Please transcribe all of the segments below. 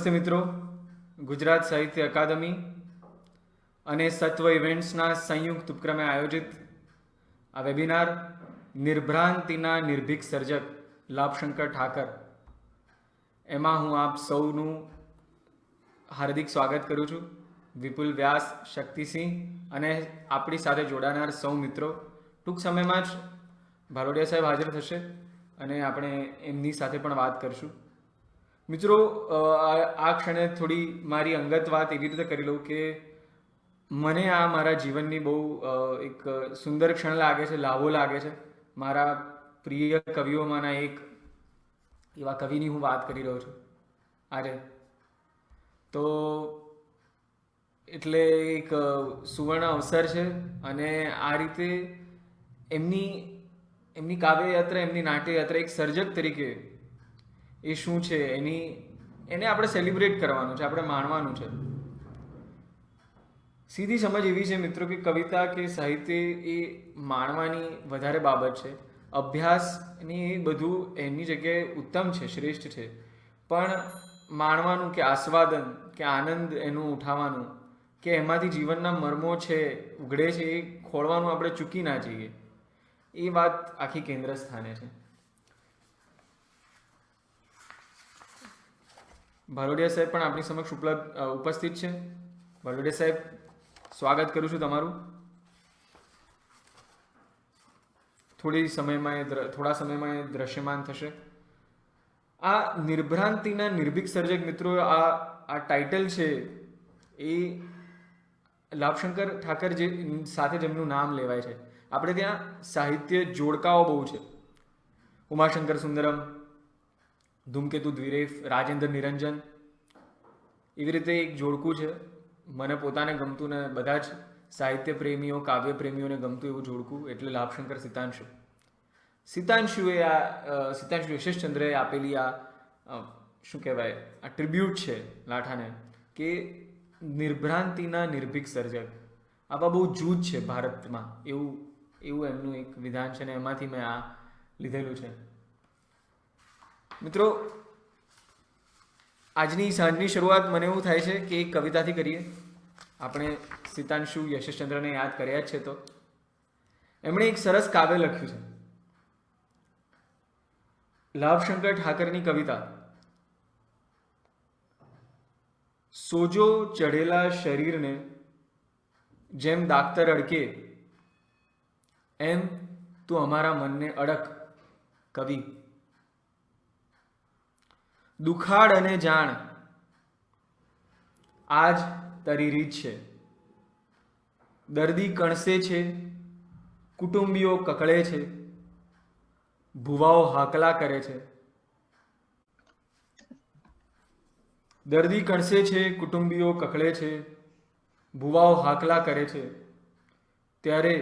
નમસ્તે મિત્રો, ગુજરાત સાહિત્ય અકાદમી અને સત્વ ઇવેન્ટ્સના સંયુક્ત ઉપક્રમે આયોજિત આ વેબિનાર નિર્ભ્રાંતિના નિર્ભીક સર્જક લાભશંકર ઠાકર, એમાં હું આપ સૌનું હાર્દિક સ્વાગત કરું છું. વિપુલ વ્યાસ, શક્તિસિંહ અને આપણી સાથે જોડાનાર સૌ મિત્રો. ટૂંક સમયમાં જ ભાલોડિયા સાહેબ હાજર થશે અને આપણે એમની સાથે પણ વાત કરીશું. મિત્રો, આ ક્ષણે થોડી મારી અંગત વાત એવી રીતે કરી લઉં કે મને આ મારા જીવનની બહુ એક સુંદર ક્ષણ લાગે છે, લાહવો લાગે છે. મારા પ્રિય કવિઓમાંના એક એવા કવિની હું વાત કરી રહ્યો છું આજે. તો એટલે એક સુવર્ણ અવસર છે અને આ રીતે એમની કાવ્યયાત્રા, એમની નાટ્યયાત્રા એક સર્જક તરીકે એ શું છે એને આપણે સેલિબ્રેટ કરવાનું છે, આપણે માણવાનું છે. સીધી સમજ એવી છે મિત્રો કે કવિતા કે સાહિત્ય એ માણવાની વધારે બાબત છે. અભ્યાસની બધું એની જગ્યાએ ઉત્તમ છે, શ્રેષ્ઠ છે, પણ માણવાનું કે આસ્વાદન કે આનંદ એનું ઉઠાવવાનું કે એમાંથી જીવનના મર્મો છે ઉઘડે છે એ ખોળવાનું આપણે ચૂકી ના જઈએ, એ વાત આખી કેન્દ્ર સ્થાને છે. ભાલોડિયા સાહેબ પણ આપણી સમક્ષ ઉપસ્થિત છે. ભાલોડિયા સાહેબ, સ્વાગત કરું છું તમારું. થોડા સમયમાં એ દ્રશ્યમાન થશે. આ નિર્ભ્રાંતિના નિર્ભીક સર્જક મિત્રો, આ ટાઇટલ છે એ લાભશંકર ઠાકર જે સાથે જેમનું નામ લેવાય છે. આપણે ત્યાં સાહિત્ય જોડકાઓ બહુ છે. ઉમાશંકર સુંદરમ, ધૂમકેતુ દ્વિરેફ, રાજેન્દ્ર નિરંજન, એવી રીતે એક જોડકું છે. મને પોતાને ગમતું ને બધા જ સાહિત્ય પ્રેમીઓ, કાવ્ય પ્રેમીઓને ગમતું એવું જોડકું એટલે લાભશંકર સિતાંશુ. સિતાંશુ યશશ્ચંદ્રએ આપેલી આ શું કહેવાય, આ ટ્રિબ્યુટ છે લાઠાને કે નિર્ભ્રાંતિના નિર્ભીક સર્જક. આવા બહુ જૂથ છે ભારતમાં, એવું એમનું એક વિધાન છે ને એમાંથી મેં આ લીધેલું છે. મિત્રો, આજની સાંજની શરૂઆત મને એવું થાય છે કે એક કવિતાથી કરીએ. આપણે સિતાંશુ યશશ્ચંદ્રને યાદ કર્યા જ છે, તો એમણે એક સરસ કાવ્ય લખ્યું છે, લાભશંકર ઠાકરની કવિતા. સોજો ચઢેલા શરીરને જેમ દાક્તર અડકે, એમ તું અમારા મનને અડક કવિ. દુખાડ અને જાણ, આજ તારી રીત છે. દર્દી કણસે છે, કુટુંબીઓ કકળે છે, ભુવાઓ હાકલા કરે છે. દર્દી કણસે છે, કુટુંબીઓ કકળે છે, ભુવાઓ હાકલા કરે છે. ત્યારે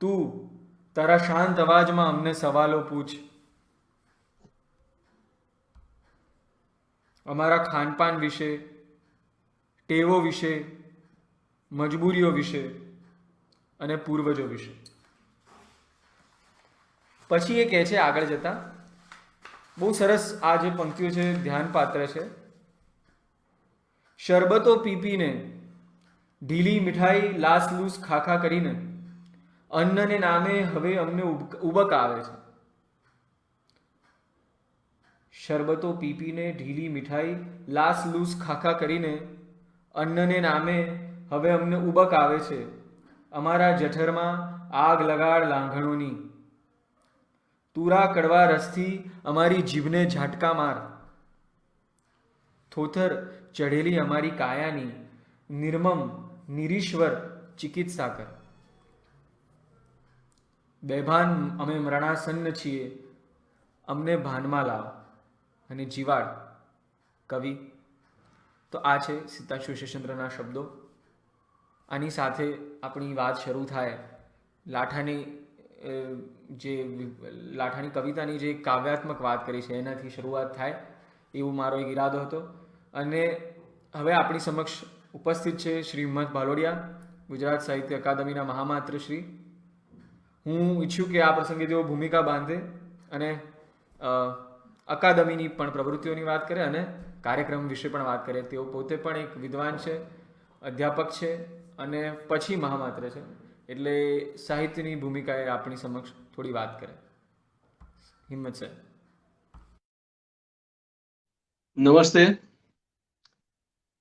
તું તારા શાંત અવાજમાં અમને સવાલો પૂછ. અમારા ખાનપાન વિશે, ટેવો વિશે, મજબૂરીઓ વિશે અને પૂર્વજો વિશે. પછી એ કહે છે આગળ જતા, બહુ સરસ આ જે પંક્તિઓ છે ધ્યાનપાત્ર છે. શરબતો પીપીને, ઢીલી મીઠાઈ લાસલૂસ ખાખા કરીને અન્નને નામે હવે અમને ઉબક આવે છે. શરબતો પીપીને, ઢીલી મીઠાઈ લાસલૂસ ખાખા કરીને અન્નને નામે હવે અમને ઉબક આવે છે. અમારા જઠરમાં આગ લગાડ લાંઘણોની, તુરા કડવા રસથી અમારી જીભને ઝાટકા માર. થોથર ચઢેલી અમારી કાયાની નિર્મમ નિરીશ્વર ચિકિત્સા કર. બેભાન અમે મરણાસન્ન છીએ, અમને ભાનમાં લાવ અને જીવાડ કવિ. તો આ છે સિતાંશુ યશશ્ચંદ્રના શબ્દો. આની સાથે આપણી વાત શરૂ થાય. લાઠાની કવિતાની જે કાવ્યાત્મક વાત કરી છે એનાથી શરૂઆત થાય એવું મારો એક ઈરાદો હતો. અને હવે આપણી સમક્ષ ઉપસ્થિત છે શ્રી હિંમત ભાલોડિયા, ગુજરાત સાહિત્ય અકાદમીના મહામાત્ર શ્રી. હું ઈચ્છું કે આ પ્રસંગે તેઓ ભૂમિકા બાંધે અને અકાદમીની પણ પ્રવૃત્તિઓની વાત કરે અને કાર્યક્રમ વિશે પણ વાત કરીએ. તેઓ પોતે પણ એક વિદ્વાન છે, અધ્યાપક છે અને પછી મહામાત્ર છે. એટલે સાહિત્યની ભૂમિકાએ આપણી સમક્ષ થોડી વાત કરે. હિંમત સર. નમસ્તે.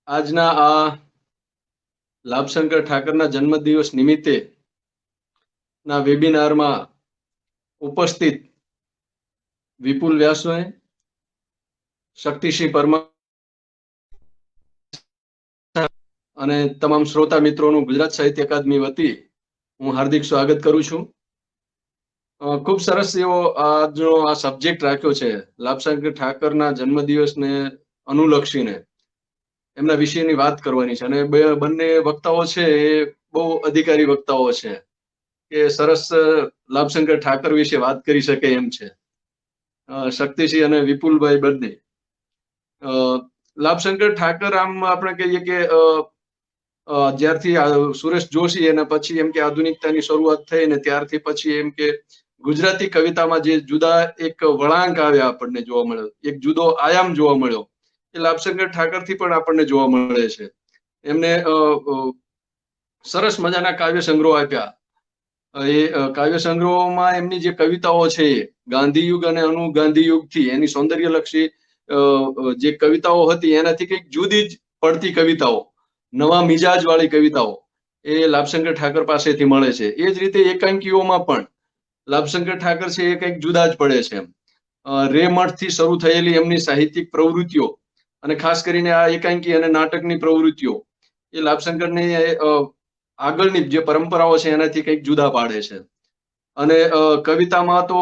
આજના આ લાભશંકર ઠાકરના જન્મદિવસ નિમિત્તે ના વેબિનારમાં ઉપસ્થિત વિપુલ વ્યાસોએ, શક્તિસિંહ પરમાર અને તમામ શ્રોતા મિત્રોનું ગુજરાત સાહિત્ય અકાદમી વતી હું હાર્દિક સ્વાગત કરું છું. ખૂબ સરસ એવો આજનો આ સબ્જેક્ટ રાખ્યો છે, લાભશંકર ઠાકરના જન્મદિવસને અનુલક્ષીને એમના વિશેની વાત કરવાની છે. અને બંને વક્તાઓ છે એ બહુ અધિકારી વક્તાઓ છે કે સરસ લાભશંકર ઠાકર વિશે વાત કરી શકે એમ છે. શક્તિસિંહ અને વિપુલભાઈ બંને. લાભશંકર ઠાકર આમ આપણે કહીએ કે જ્યારથી સુરેશ જોશી અને પછી એમ કે આધુનિકતાની શરૂઆત થઈ ને ત્યારથી પછી એમ કે ગુજરાતી કવિતામાં જે જુદા એક વળાંક આવ્યા આપણને જોવા મળ્યો, એક જુદો આયામ જોવા મળ્યો, એ લાભશંકર ઠાકરથી પણ આપણને જોવા મળે છે. એમને સરસ મજાના કાવ્ય સંગ્રહો આપ્યા. એ કાવ્ય સંગ્રહોમાં એમની જે કવિતાઓ છે, ગાંધીયુગ અને અનુગાંધીયુગથી એની સૌંદર્યલક્ષી જે કવિતાઓ હતી એનાથી કંઈક જુદી જ પડતી કવિતાઓ, નવા મિજાજ વાળી કવિતાઓ એ લાભશંકર ઠાકર પાસેથી મળે છે. એ જ રીતે એકાંકીઓમાં પણ લાભશંકર ઠાકર છે એ કંઈક જુદા જ પડે છે. રેમઠથી શરૂ થયેલી એમની સાહિત્યિક પ્રવૃત્તિઓ અને ખાસ કરીને આ એકાંકી અને નાટકની પ્રવૃત્તિઓ એ લાભશંકરની આગળની જે પરંપરાઓ છે એનાથી કંઈક જુદા પાડે છે. અને કવિતામાં તો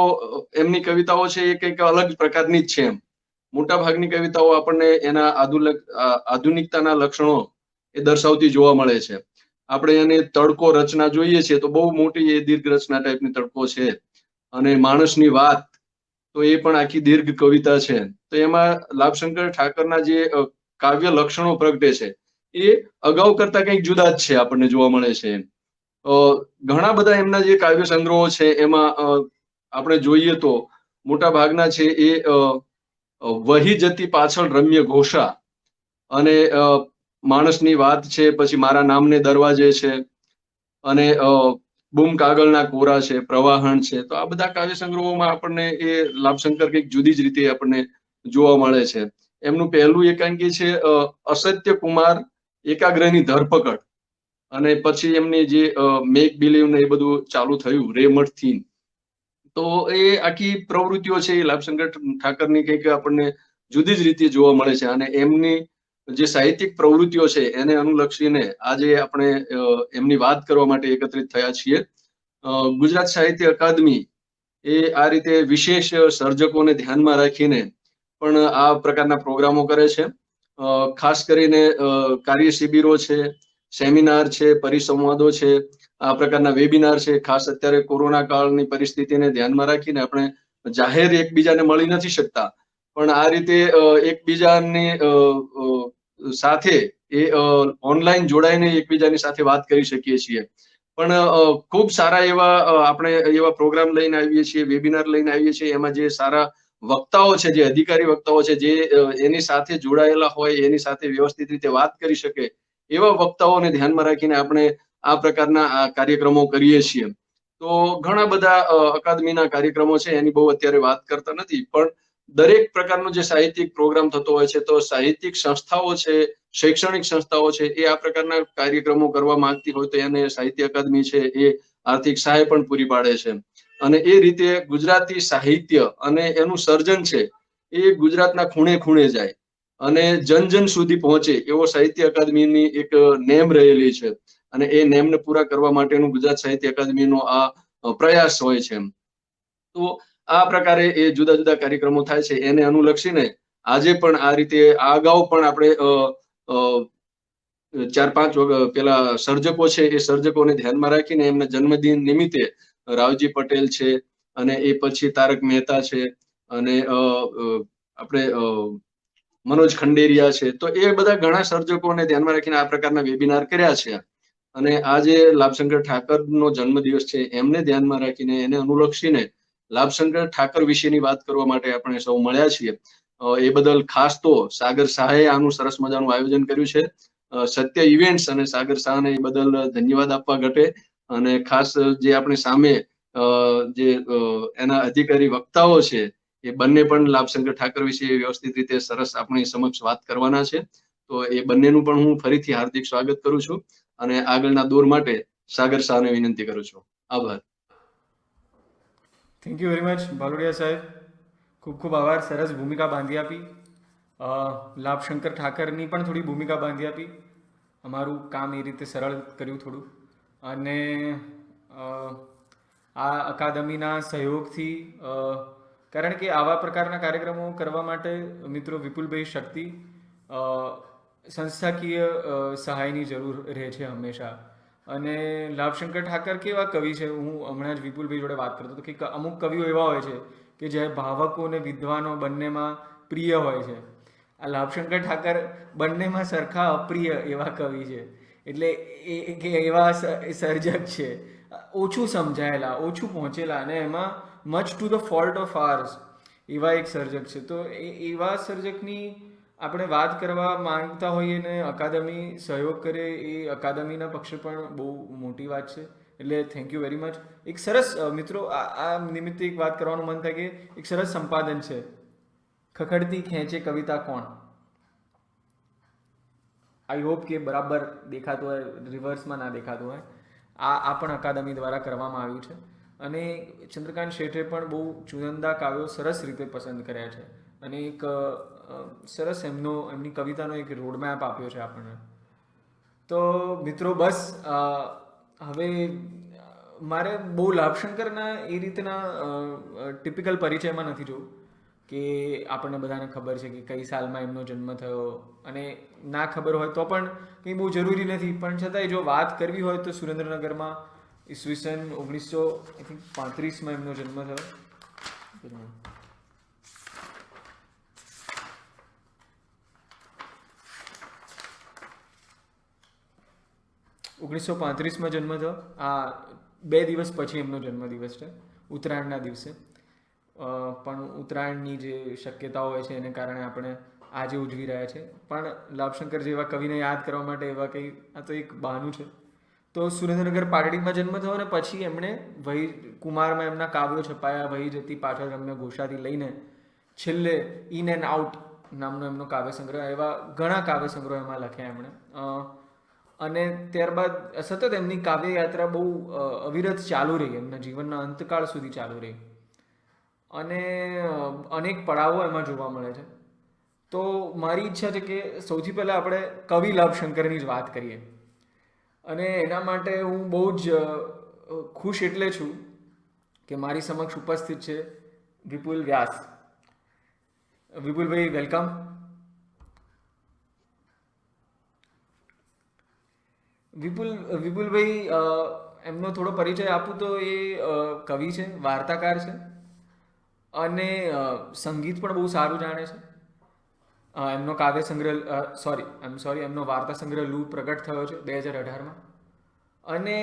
એમની કવિતાઓ છે એ કંઈક અલગ પ્રકારની જ છે. એમ મોટા ભાગની કવિતાઓ આપણને એના આધુનિકતાના લક્ષણો એ દર્શાવતી જોવા મળે છે. આપણે એને તડકો રચના જોઈએ છીએ તો બહુ મોટી એ દીર્ઘ રચના ટાઈપની તડકો છે. અને માણસની વાત તો એ પણ આખી દીર્ઘ કવિતા છે. તો એમાં લાભશંકર ઠાકરના જે કાવ્ય લક્ષણો પ્રગટે છે એ અગાઉ કરતા કંઈક જુદા જ છે, આપણને જોવા મળે છે. ઘણા બધા એમના જે કાવ્ય સંગ્રહો છે એમાં આપણે જોઈએ તો મોટા ભાગના છે એ વહી જતી પાછળ રમ્ય ઘોષા અને માણસની વાત છે, પછી મારા નામને દરવાજે છે અને બૂમ કાગળના કોરા છે, પ્રવાહન છે. તો આ બધા કાવ્ય સંગ્રહોમાં આપણને એ લાભશંકર કંઈક જુદી જ રીતે આપણને જોવા મળે છે. એમનું પહેલું એકાંકી છે અસત્ય કુમાર એકાગ્રની ધરપકડ, અને પછી એમની જે મેક બિલીવ ને એ બધું ચાલુ થયું રેમઠથી. તો એ આખી પ્રવૃત્તિઓ છે એ લાભશંકર ઠાકરની કંઈક આપણને જુદી જ રીતે જોવા મળે છે. અને એમની જે સાહિત્યિક પ્રવૃત્તિઓ છે એને અનુલક્ષીને આજે આપણે એમની વાત કરવા માટે એકત્રિત થયા છીએ. ગુજરાત સાહિત્ય અકાદમી એ આ રીતે વિશેષ સર્જકોને ધ્યાનમાં રાખીને પણ આ પ્રકારના પ્રોગ્રામો કરે છે. ખાસ કરીને કાર્ય શિબિરો છે, સેમિનાર છે, પરિસંવાદો છે, આ પ્રકારના વેબિનાર છે. ખાસ અત્યારે કોરોના કાળની પરિસ્થિતિને ધ્યાનમાં રાખીને આપણે જાહેર એકબીજાને મળી નથી શકતા, પણ આ રીતે એકબીજાની સાથે એ ઓનલાઈન જોડાઈને એકબીજાની સાથે વાત કરી શકીએ છીએ. પણ ખૂબ સારા એવા આપણે એવા પ્રોગ્રામ લઈને આવીએ છીએ, વેબિનાર લઈને આવીએ છીએ. એમાં જે સારા વક્તાઓ છે, જે અધિકારી વક્તાઓ છે, જે એની સાથે જોડાયેલા હોય, એની સાથે વ્યવસ્થિત રીતે વાત કરી શકે એવા વક્તાઓને ધ્યાનમાં રાખીને આપણે આ પ્રકારના કાર્યક્રમો કરીએ છીએ. તો ઘણા બધા અકાદમીના કાર્યક્રમો છે એની બહુ અત્યારે વાત કરતા નથી, પણ દરેક પ્રકારનો જે સાહિત્યિક પ્રોગ્રામ થતો હોય છે તો સાહિત્યિક સંસ્થાઓ છે, શૈક્ષણિક સંસ્થાઓ છે, એ આ પ્રકારના કાર્યક્રમો કરવા માંગતી હોય તો એને સાહિત્ય અકાદમી છે એ આર્થિક સહાય પણ પૂરી પાડે છે. અને એ રીતે ગુજરાતી સાહિત્ય અને એનું સર્જન છે એ ગુજરાતના ખૂણે ખૂણે જાય અને જન જન સુધી પહોંચે એવો સાહિત્ય અકાદમીની એક નેમ રહેલી છે. અને એ નેમને પૂરા કરવા માટેનું ગુજરાત સાહિત્ય અકાદમીનો આ પ્રયાસ હોય છે. તો આ પ્રકારે એ જુદા જુદા કાર્યક્રમો થાય છે. એને અનુલક્ષીને આજે પણ આ રીતે અગાઉ પણ આપણે 4-5 પેલા સર્જકો છે એ સર્જકોને ધ્યાનમાં રાખીને એમના જન્મદિન નિમિત્તે રાવજી પટેલ છે, અને એ પછી તારક મહેતા છે, અને આપણે મનોજ ખંડેરિયા છે. તો એ બધા ઘણા સર્જકોને ધ્યાનમાં રાખીને આ પ્રકારના વેબિનાર કર્યા છે. અને આજે લાભશંકર ઠાકરનો જન્મદિવસ છે એમને ધ્યાનમાં રાખીને એને અનુલક્ષીને લાભશંકર ઠાકર વિશેની વાત કરવા માટે આપણે સૌ મળ્યા છીએ. એ બદલ ખાસ તો સાગર શાહે આનું સરસ મજાનું આયોજન કર્યું છે. સત્ય ઇવેન્ટ્સ અને સાગર શાહને એ બદલ ધન્યવાદ આપવા ઘટે. અને ખાસ જે આપણી સામે જે એના અધિકારી વક્તાઓ છે એ બંને પણ લાભશંકર ઠાકર વિશે વ્યવસ્થિત રીતે સરસ આપણી સમક્ષ વાત કરવાના છે. તો એ બંનેનું પણ હું ફરીથી હાર્દિક સ્વાગત કરું છું અને આગળના દોર માટે સાગર શાહને વિનંતી કરું છું. આભાર. થેન્ક યુ વેરી મચ ભાલુડિયા સાહેબ, ખૂબ ખૂબ આભાર. સરસ ભૂમિકા બાંધી આપી. લાભશંકર ઠાકરની પણ થોડી ભૂમિકા બાંધી આપી. અમારું કામ એ રીતે સરળ કર્યું થોડું. અને આ અકાદમીના સહયોગથી, કારણ કે આવા પ્રકારના કાર્યક્રમો કરવા માટે મિત્રો વિપુલભાઈ શક્તિ સંસ્થાકીય સહાયની જરૂર રહે છે હંમેશા. અને લાભશંકર ઠાકર કેવા કવિ છે, હું હમણાં જ વિપુલભાઈ જોડે વાત કરતો હતો કે અમુક કવિઓ એવા હોય છે કે જે ભાવકો અને વિદ્વાનો બંનેમાં પ્રિય હોય છે. આ લાભશંકર ઠાકર બંનેમાં સરખા અપ્રિય એવા કવિ છે. એટલે એ કે એવા સર્જક છે, ઓછું સમજાયેલા, ઓછું પહોંચેલા, અને એમાં much to the fault of ours એવા એક સર્જક છે. તો એવા સર્જકની આપણે વાત કરવા માંગતા હોઈએ ને અકાદમી સહયોગ કરે, એ અકાદમીના પક્ષે પણ બહુ મોટી વાત છે. એટલે થેન્ક યુ વેરી મચ. એક સરસ મિત્રો આ નિમિત્તે એક વાત કરવાનું મન થાય કે એક સરસ સંપાદન છે, ખખડતી ખેંચે કવિતા કોણ. આઈ હોપ કે બરાબર દેખાતું હોય, રિવર્સમાં ના દેખાતું હોય. આ પણ અકાદમી દ્વારા કરવામાં આવ્યું છે. અને ચંદ્રકાંત શેઠે પણ બહુ ચુનંદા કાવ્યો સરસ રીતે પસંદ કર્યા છે. અને એક સરસ એમની કવિતાનો એક રોડમેપ આપ્યો છે આપણને. તો મિત્રો બસ હવે મારે બહુ લાભશંકરના એ રીતના ટિપિકલ પરિચયમાં નથી જોવું કે આપણને બધાને ખબર છે કે કઈ સાલમાં એમનો જન્મ થયો, અને ના ખબર હોય તો પણ કંઈ બહુ જરૂરી નથી. પણ છતાંય જો વાત કરવી હોય તો સુરેન્દ્રનગરમાં ઈસવીસન 1935માં એમનો જન્મ થયો. 1935માં જન્મ થયો. આ 2 દિવસ પછી એમનો જન્મદિવસ છે, ઉત્તરાયણના દિવસે. પણ ઉત્તરાયણની જે શક્યતાઓ હોય છે એને કારણે આપણે આજે ઉજવી રહ્યા છે. પણ લાભશંકર જેવા કવિને યાદ કરવા માટે એવા કંઈ, આ તો એક બહાનું છે. તો સુરેન્દ્રનગર પાટડીમાં જન્મ થયો, અને પછી એમણે વહી કુમારમાં એમના કાવ્યો છપાયા. વહી જતી પાછળ રમ્ય ઘોષાથી લઈને છેલ્લે ઇન એન્ડ આઉટ નામનો એમનો કાવ્ય સંગ્રહ, એવા ઘણા કાવ્ય સંગ્રહો એમાં લખ્યા એમણે. અને ત્યારબાદ સતત એમની કાવ્ય યાત્રા બહુ અવિરત ચાલુ રહી, એમના જીવનના અંતકાળ સુધી ચાલુ રહી. અને અનેક પડાવો એમાં જોવા મળે છે. તો મારી ઈચ્છા છે કે સૌથી પહેલાં આપણે કવિ લાભશંકરની જ વાત કરીએ. અને એના માટે હું બહુ જ ખુશ એટલે છું કે મારી સમક્ષ ઉપસ્થિત છે વિપુલ વ્યાસ. વિપુલભાઈ વેલકમ. વિપુલભાઈ એમનો થોડો પરિચય આપું તો એ કવિ છે, વાર્તાકાર છે, અને સંગીત પણ બહુ સારું જાણે છે. એમનો કાવ્ય સંગ્રહ એમનો વાર્તા સંગ્રહ લૂ પ્રગટ થયો છે 2018માં. અને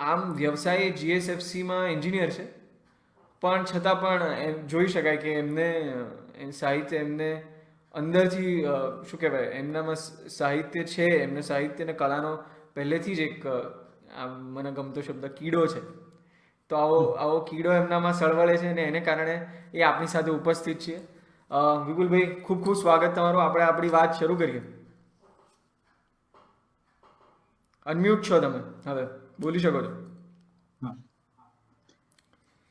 આમ વ્યવસાય GSFCમાં એન્જિનિયર છે, પણ છતાં પણ એમ જોઈ શકાય કે એમને સાહિત્ય એમને અંદરથી શું કહેવાય, એમનામાં સાહિત્ય છે, એમને સાહિત્ય અને કલાનો પહેલેથી જ એક મને ગમતો શબ્દ કીડો છે. તો આવો કીડો એમનામાં સળવળે છે, અને એને કારણે એ આપણી સાથે ઉપસ્થિત છે. વિપુલભાઈ, ખૂબ ખૂબ સ્વાગત તમારું. આપણે આપણી વાત શરૂ કરીએ. અનમ્યુટ છો તમે, હવે બોલી શકો છો.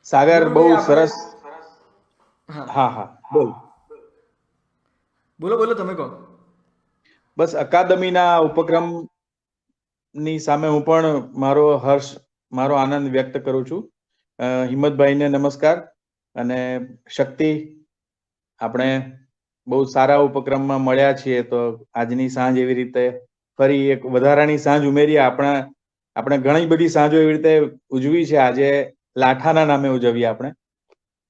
સાગર, બહુ સરસ. હા, બોલ. બોલો તમે કહો. બસ અકાદમીના ઉપક્રમ ની સામે હું પણ મારો આનંદ વ્યક્ત કરું છું. હિંમતભાઈને નમસ્કાર. અને શક્તિ, આપણે બહુ સારા ઉપક્રમમાં મળ્યા છીએ, તો આજની સાંજ એવી રીતે ફરી એક વધારાની સાંજ ઉમેરી. આપણે ઘણી બધી સાંજો એવી રીતે ઉજવી છે, આજે લાઠાના નામે ઉજવીએ આપણે,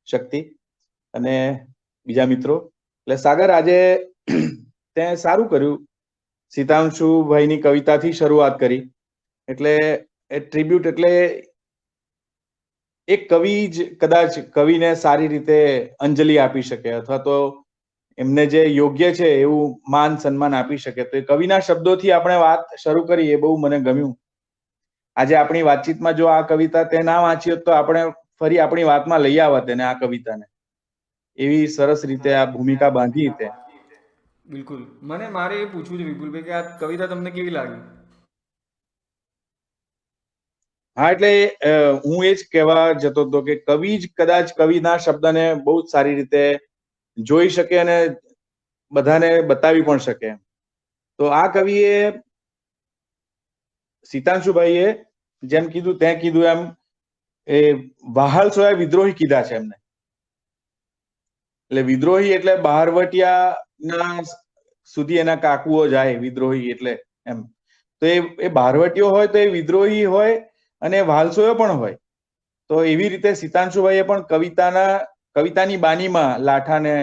શક્તિ અને બીજા મિત્રો. એટલે સાગર, આજે તે સારું કર્યું, સીતાંશુભાઈની કવિતાથી શરૂઆત કરી. એટલે એ ટ્રિબ્યુટ, એટલે એક કવિ જ કદાચ કવિને સારી રીતે અંજલિ આપી શકે, અથવા તો એમને જે યોગ્ય છે એવું માન સન્માન આપી શકે. તો એ કવિના શબ્દોથી આપણે વાત શરૂ કરી, એ બહુ મને ગમ્યું. આજે આપણી વાતચીતમાં જો આ કવિતા તે ના વાંચી હોત તો આપણે ફરી આપણી વાતમાં લઈ આવત એને, આ કવિતાને. એવી સરસ રીતે આ ભૂમિકા બાંધી તે. બિલકુલ. મારે એ પૂછવું છે વિપુલભાઈ કે આ કવિતા તમને કેવી લાગી? હા, એટલે હું એ જ કહેવા જતો હતો કે કવિ જ કદાચ કવિના શબ્દને બહુ જ સારી રીતે જોઈ શકે અને બધાને બતાવી પણ શકે. તો આ કવિએ, સીતાંશુભાઈએ જેમ કીધું તે કીધું એમ, એ વાહાલસોએ વિદ્રોહી કીધા છે એમને. એટલે વિદ્રોહી એટલે બહારવટિયાના સુધી એના કાકુઓ જાય, વિદ્રોહી એટલે એમ. તો એ બહારવટીયો હોય તો એ વિદ્રોહી હોય અને વાલસોયો પણ હોય. તો એવી રીતે સીતાંશુભાઈએ પણ કવિતાની બાનીમાં લાઠાને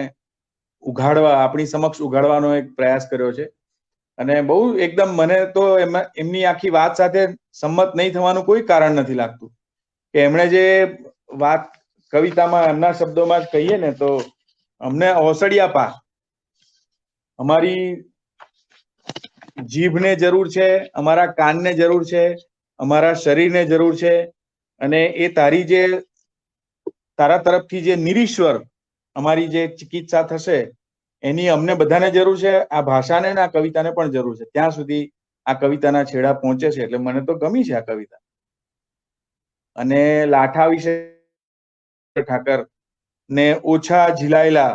ઉઘાડવા, આપણી સમક્ષ ઉઘાડવાનો એક પ્રયાસ કર્યો છે. અને બહુ એકદમ મને તો એમની આખી વાત સાથે સંમત નહીં થવાનું કોઈ કારણ નથી લાગતું. કે એમણે જે વાત કવિતામાં એમના શબ્દોમાં જ કહીએ ને તો, અમને ઓસડિયા પા, અમારી જીભને જરૂર છે, અમારા કાનને જરૂર છે, અમારા શરીરને જરૂર છે, અને એ તારા તરફથી જે નિરીશ્વર અમારી જે ચિકિત્સા થશે એની અમને બધાને જરૂર છે. આ ભાષાને આ કવિતાને પણ જરૂર છે. ત્યાં સુધી આ કવિતાના છેડા પહોંચે છે. એટલે મને તો ગમી છે આ કવિતા. અને લાઠા વિશે ઠાકર ને ઓછા ઝીલાયેલા,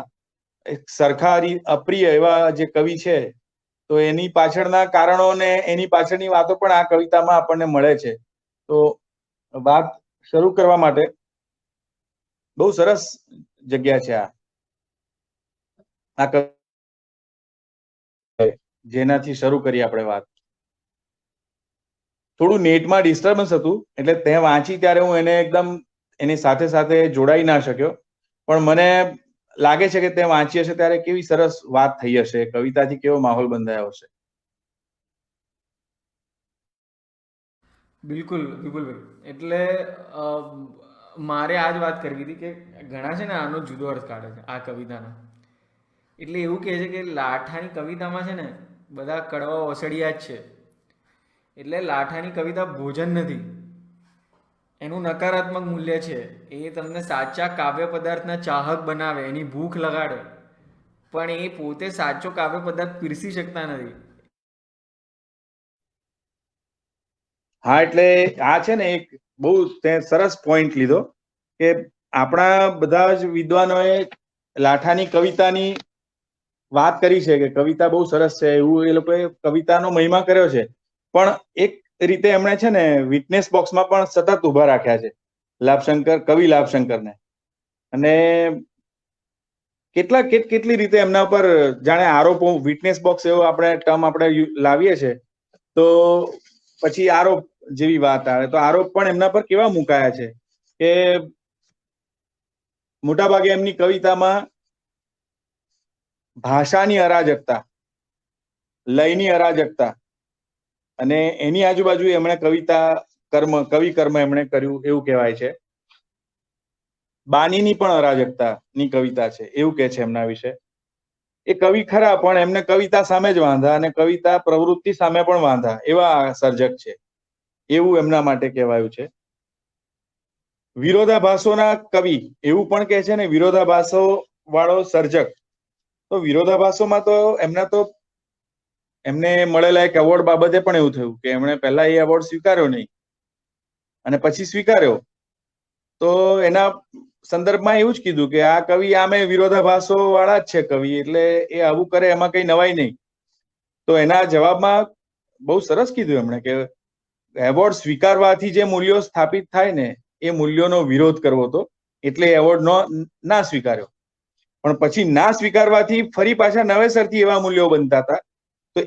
સરખા અપ્રિય એવા જે કવિ છે, તો એની પાછળના કારણો ને એની પાછળની વાતો પણ આ કવિતામાં આપણને મળે છે. તો વાત શરૂ કરવા માટે બહુ સરસ જગ્યા છે આ જેનાથી શરૂ કરી આપણે વાત. થોડું નેટમાં ડિસ્ટર્બન્સ હતું એટલે તે વાંચી ત્યારે હું એને એકદમ એની સાથે સાથે જોડાઈ ના શક્યો. પણ મને લાગે છે કે તે વાંચી હશે ત્યારે કેવી સરસ વાત થઈ હશે, કવિતાથી કેવો માહોલ બંધાયો હશે. બિલકુલ વિપુલભાઈ. એટલે મારે આ જ વાત કરવી હતી કે ઘણા છે ને આનો જુદો અર્થ કાઢે છે આ કવિતાનો. એટલે એવું કહે છે કે લાઠાની કવિતામાં છે ને બધા કડવા ઓસડિયા જ છે. એટલે લાઠાની કવિતા ભોજન નથી, એનું નકારાત્મક મૂલ્ય છે. એ તમને સાચા કાવ્ય પદાર્થના ચાહક બનાવે, એની ભૂખ લગાડે, પણ એ પોતે સાચો કાવ્ય પદાર્થ પીરસી શકતા નથી. હા, એટલે આ છે ને એક બહુ તે સરસ પોઈન્ટ લીધો કે આપણા બધા જ વિદ્વાનોએ લાઠાની કવિતાની વાત કરી છે કે કવિતા બહુ સરસ છે, એવું એ લોકોએ કવિતાનો મહિમા કર્યો છે. પણ એક રીતે એમણે છે ને વિટનેસ બોક્સમાં પણ સતત ઉભા રાખ્યા છે કવિ લાભશંકરને. અને કેટલી રીતે એમના પર જાણે આરોપો, વિટનેસ બોક્સ એવો આપણે ટર્મ આપણે લાવીએ છીએ તો પછી આરોપ જેવી વાત આવે તો આરોપ પણ એમના પર કેવા મુકાયા છે કે મોટાભાગે એમની કવિતામાં ભાષાની અરાજકતા, લયની અરાજકતા અને એની આજુબાજુ એમણે કવિ કર્મ એમણે કર્યું એવું કહેવાય છે. બાનીની પણ અરાજકતાની કવિતા છે એવું કે છે એમના વિશે. એ કવિ ખરા, પણ એમને કવિતા સામે જ વાંધા અને કવિતા પ્રવૃત્તિ સામે પણ વાંધા, એવા સર્જક છે એવું એમના માટે કહેવાયું છે. વિરોધાભાસોના કવિ એવું પણ કહે છે ને, વિરોધાભાસો વાળો સર્જક. તો વિરોધાભાસોમાં તો એમને મળેલા એક એવોર્ડ બાબતે પણ એવું થયું કે એમણે પહેલા એ એવોર્ડ સ્વીકાર્યો નહીં અને પછી સ્વીકાર્યો. તો એના સંદર્ભમાં એવું જ કીધું કે આ કવિ આમે વિરોધાભાસો વાળા જ છે કવિ, એટલે એ આવું કરે એમાં કઈ નવાઈ નહીં. તો એના જવાબમાં બહુ સરસ કીધું એમણે કે એવોર્ડ સ્વીકારવાથી જે મૂલ્યો સ્થાપિત થાય ને એ મૂલ્યોનો વિરોધ કરવો હતો, એટલે એવોર્ડ ના સ્વીકાર્યો. પણ પછી ના સ્વીકારવાથી ફરી પાછા નવેસરથી એવા મૂલ્યો બનતા હતા, તો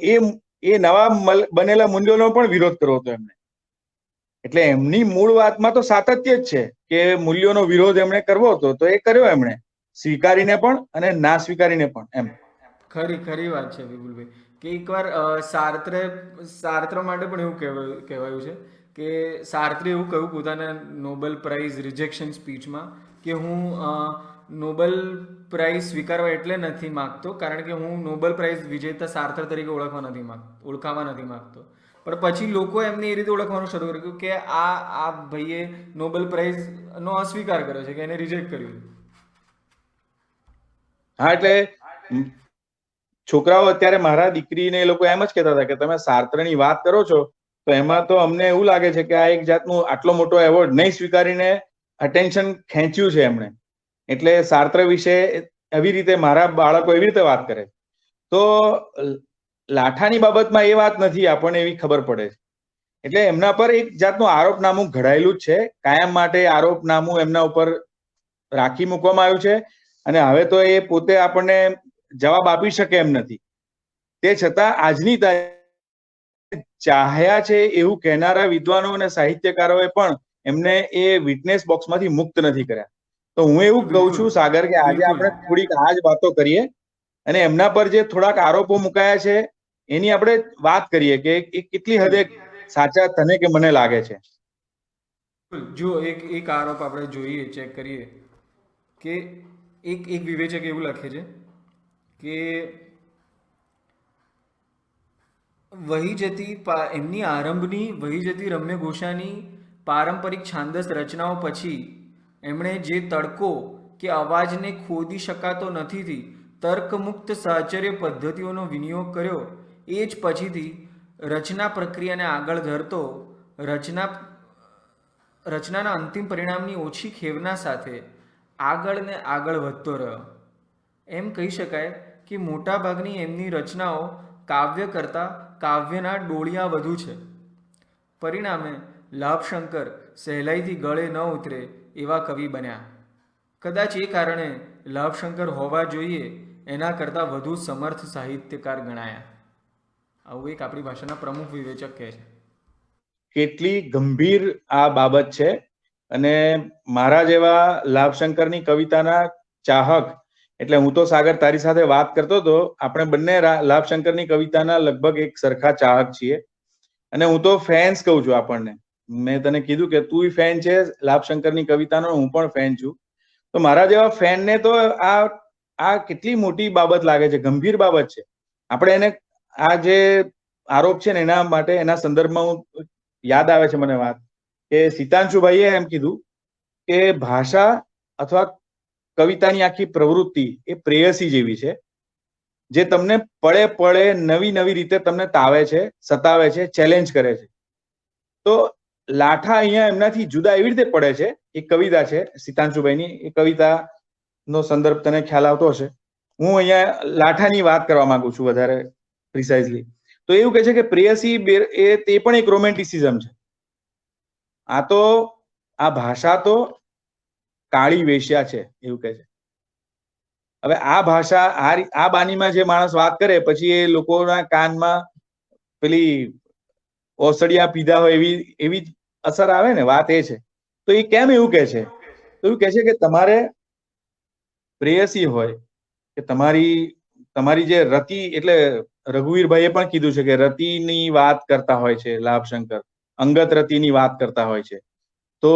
એ નવા બનેલા મૂલ્યોનો પણ વિરોધ કરવો હતો એમને. એટલે એમની મૂળ વાતમાં તો સાતત્ય જ છે કે મૂલ્યોનો વિરોધ એમણે કરવો હતો, તો એ કર્યો એમણે, સ્વીકારીને પણ અને ના સ્વીકારીને પણ એમ. ખરી વાત છે વિપુલભાઈ કે એકવાર સાર્ત્ર માટે પણ એવું કહેવાયું છે કે સાર્ત્રે એવું કહ્યું પોતાના નોબેલ પ્રાઇઝ રિજેક્શન સ્પીચમાં કે હું નોબેલ પ્રાઇઝ સ્વીકારવા એટલે નથી માગતો કારણ કે હું નોબેલ પ્રાઇઝ વિજેતા સાર્થર તરીકે ઓળખાવા નથી માગતો. પણ પછી લોકો એમને એ રીતે ઓળખવાનું શરૂ કર્યું કે આ ભાઈએ નોબેલ પ્રાઇઝનો અસ્વીકાર કર્યો છે, કે એને રિજેક્ટ કર્યું. હા, એટલે છોકરાઓ અત્યારે મારા દીકરીને એ લોકો એમ જ કહેતા હતા કે તમે સાર્ત્રની વાત કરો છો તો એમાં તો અમને એવું લાગે છે કે આ એક જાતનું આટલો મોટો એવોર્ડ નહીં સ્વીકારીને અટેન્શન ખેંચ્યું છે એમણે. એટલે સાર્ત્ર વિશે એવી રીતે મારા બાળકો એવી રીતે વાત કરે. તો લાઠાની બાબતમાં એ વાત નથી, આપણને એવી ખબર પડે છે. એટલે એમના પર એક જાતનું આરોપનામું ઘડાયેલું જ છે, કાયમ માટે આરોપનામું એમના ઉપર રાખી મૂકવામાં આવ્યું છે. અને હવે તો એ પોતે આપણને જવાબ આપી શકે એમ નથી. તે છતાં આજની તારીખે ચાહ્યા છે એવું કહેનારા વિદ્વાનો અને સાહિત્યકારોએ પણ એમને એ વિટનેસ બોક્સમાંથી મુક્ત નથી કર્યા. તો હું એવું કહું છું સાગર કે આજે આપણે થોડીક આ જ વાતો કરીએ અને એમના પર જે થોડાક આરોપો મુકાયા છે એની આપણે વાત કરીએ કે એ કેટલી હદે સાચા તને કે મને લાગે છે. જો એક આરોપ આપણે જોઈએ, ચેક કરીએ કે એક વિવેચક એવું લખે છે કે એમની આરંભની વહી જતી રમ્ય ઘોષાની પારંપરિક છાંદસ રચનાઓ પછી એમણે જે તડકો કે અવાજને ખોદી શકાતો નથીથી તર્કમુક્ત સાહચર્ય પદ્ધતિઓનો વિનિયોગ કર્યો. એ જ પછીથી રચના પ્રક્રિયાને આગળ ધરતો રચનાના અંતિમ પરિણામની ઓછી ખેવના સાથે આગળ ને આગળ વધતો રહ્યો. એમ કહી શકાય કે મોટાભાગની એમની રચનાઓ કાવ્ય કરતાં કાવ્યના ડોળિયા વધુ છે. પરિણામે લાભશંકર સહેલાઈથી ગળે ન ઉતરે એવા કવિ બન્યા. કદાચ એ કારણે લાભશંકર હોવા જોઈએ એના કરતાં વધુ સમર્થ સાહિત્યકાર ગણાયા. આવું એક આપણી ભાષાના પ્રમુખ વિવેચક કહે છે. કેટલી ગંભીર આ બાબત છે. અને મારા જેવા લાભશંકરની કવિતાના ચાહક, એટલે હું તો સાગર તારી સાથે વાત કરતો હતો, આપણે બંને લાભશંકરની કવિતાના લગભગ એક સરખા ચાહક છીએ. અને હું તો ફેન્સ કહું છું આપણને. મેં તને કીધું કે તું ફેન છે લાભશંકરની કવિતાનો, હું પણ ફેન છું. તો મારા જેવા ફેનને તો આ કેટલી મોટી બાબત લાગે છે, ગંભીર બાબત છે. આપણે એને આ જે આરોપ છે ને એના માટે એના સંદર્ભમાં હું યાદ આવે છે મને વાત કે સિતાંશુભાઈએ એમ કીધું કે ભાષા અથવા કવિતાની આખી પ્રવૃત્તિ એ પ્રેયસી જેવી છે, જે તમને પળે પળે નવી નવી રીતે તમને તાવે છે, સતાવે છે, ચેલેન્જ કરે છે. તો લાઠા અહીંયા એમનાથી જુદા એવી રીતે પડે છે. એક કવિતા છે સિતાંશુભાઈની, એ કવિતાનો સંદર્ભ તને ખ્યાલ આવતો હશે. હું અહીંયા લાઠાની વાત કરવા માંગુ છું વધારે પ્રિસાઇઝલી. તો એવું કહે છે કે પ્રેયસી એ તે પણ એક રોમેન્ટિસિઝમ છે. આ ભાષા તો કાળી વેશ્યા છે એવું કહે છે. હવે આ ભાષા આ બાનીમાં જે માણસ વાત કરે પછી એ લોકોના કાનમાં પેલી ઓસડિયા પીધા હોય એવી અસર આવે ને. વાત એ છે. તો એ કેમ એવું કહે છે? તો એવું કહે છે કે તમારે પ્રેયસી હોય કે તમારી જે રતિ, એટલે રઘુવીરભાઈએ પણ કીધું છે કે રતિની વાત કરતા હોય છે લાભશંકર, અંગત રતિની વાત કરતા હોય છે. તો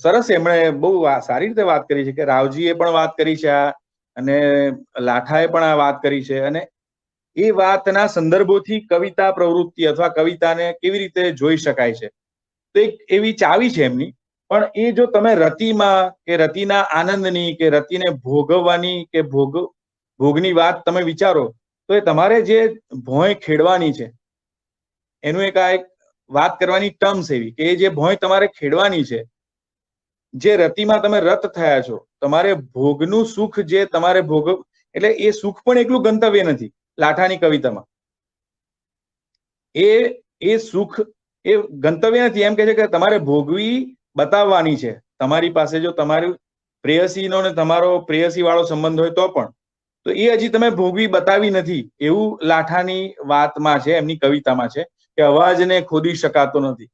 સરસ, એમણે બહુ સારી રીતે વાત કરી છે કે રાવજીએ પણ વાત કરી છે આ, અને લાઠાએ પણ આ વાત કરી છે. અને એ વાતના સંદર્ભોથી કવિતા પ્રવૃત્તિ અથવા કવિતાને કેવી રીતે જોઈ શકાય છે, તો એક એવી ચાવી છે એમની. પણ એ જો તમે રતિમાં કે રતિના આનંદની કે રતિને ભોગવવાની કે ભોગની વાત તમે વિચારો તો એ તમારે જે ભોંય ખેડવાની છે એનું એક વાત કરવાની ટર્મ્સ એવી કે એ જે ભોંય તમારે ખેડવાની છે, જે રતિમાં તમે રત થયા છો, તમારે ભોગનું સુખ જે તમારે એટલે એ સુખ પણ એટલું ગંતવ્ય નથી લાઠાની કવિતામાં. એ સુખ એ ગંતવ્ય નથી. એમ કે છે કે તમારે ભોગવી બતાવવાની છે. તમારી પાસે જો તમારું પ્રેયસીનો ને તમારો પ્રેયસી વાળો સંબંધ હોય તો પણ, તો એ હજી તમે ભોગવી બતાવી નથી એવું લાઠાની વાતમાં છે, એમની કવિતામાં છે કે અવાજને ખોદી શકાતો નથી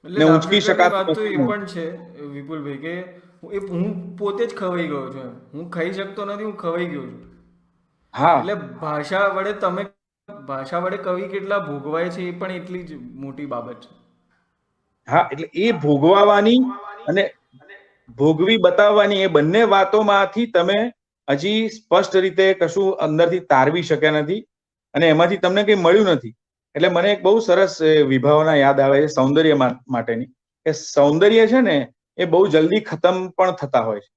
ને ઊંચકી શકાતો વાત તો એ નથી. પણ છે વિપુલભાઈ કે હું પોતે જ ખવાઈ ગયો છું. હું ખાઈ શકતો નથી, હું ખવાઈ ગયો છું. હા, એટલે ભાષા વડે કવિ કેટલા ભોગવાય છે એ પણ એટલી જ મોટી બાબત છે. હા, એટલે એ ભોગવવાની અને ભોગવી બતાવવાની, એ બંને વાતોમાંથી તમે હજી સ્પષ્ટ રીતે કશું અંદરથી તારવી શક્યા નથી અને એમાંથી તમને કંઈ મળ્યું નથી. એટલે મને એક બહુ સરસ વિભાવના યાદ આવે છે સૌંદર્ય માટેની, કે સૌંદર્ય છે ને એ બહુ જલ્દી ખતમ પણ થતા હોય છે.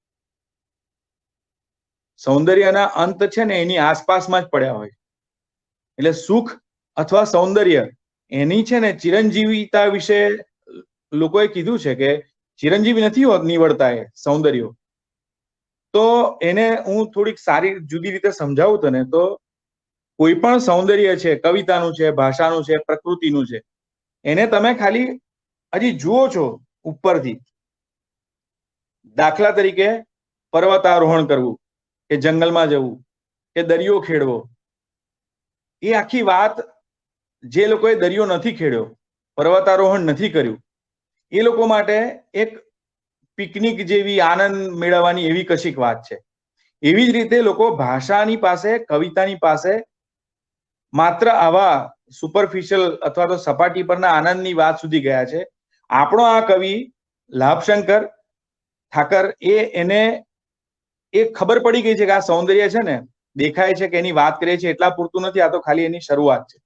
સૌંદર્યના અંત છે ને એની આસપાસમાં જ પડ્યા હોય. એટલે સુખ અથવા સૌંદર્ય એની છે ને ચિરંજીવીતા વિશે લોકોએ કીધું છે કે ચિરંજીવી નથી નીવડતા એ સૌંદર્યો. તો એને હું થોડીક સારી જુદી રીતે સમજાવું તને તો, કોઈ પણ સૌંદર્ય છે, કવિતાનું છે, ભાષાનું છે, પ્રકૃતિનું છે, એને તમે ખાલી હજી જુઓ છો ઉપરથી. દાખલા તરીકે પર્વતારોહણ કરવું, કે જંગલમાં જવું, કે દરિયો ખેડવો, એ આખી વાત જે લોકોએ દરિયો નથી ખેડ્યો, પર્વતારોહણ નથી કર્યું, એ લોકો માટે એક પિકનિક જેવી આનંદ મેળવવાની એવી કશીક વાત છે. એવી જ રીતે લોકો ભાષાની પાસે, કવિતાની પાસે માત્ર આવા સુપરફિશિયલ અથવા તો સપાટી પરના આનંદની વાત સુધી ગયા છે. આપણો આ કવિ લાભશંકર ઠાકર એને એ ખબર પડી ગઈ છે કે આ સૌંદર્ય છે ને દેખાય છે કે એની વાત કરીએ છીએ એટલા પૂરતું નથી, આ તો ખાલી એની શરૂઆત છે.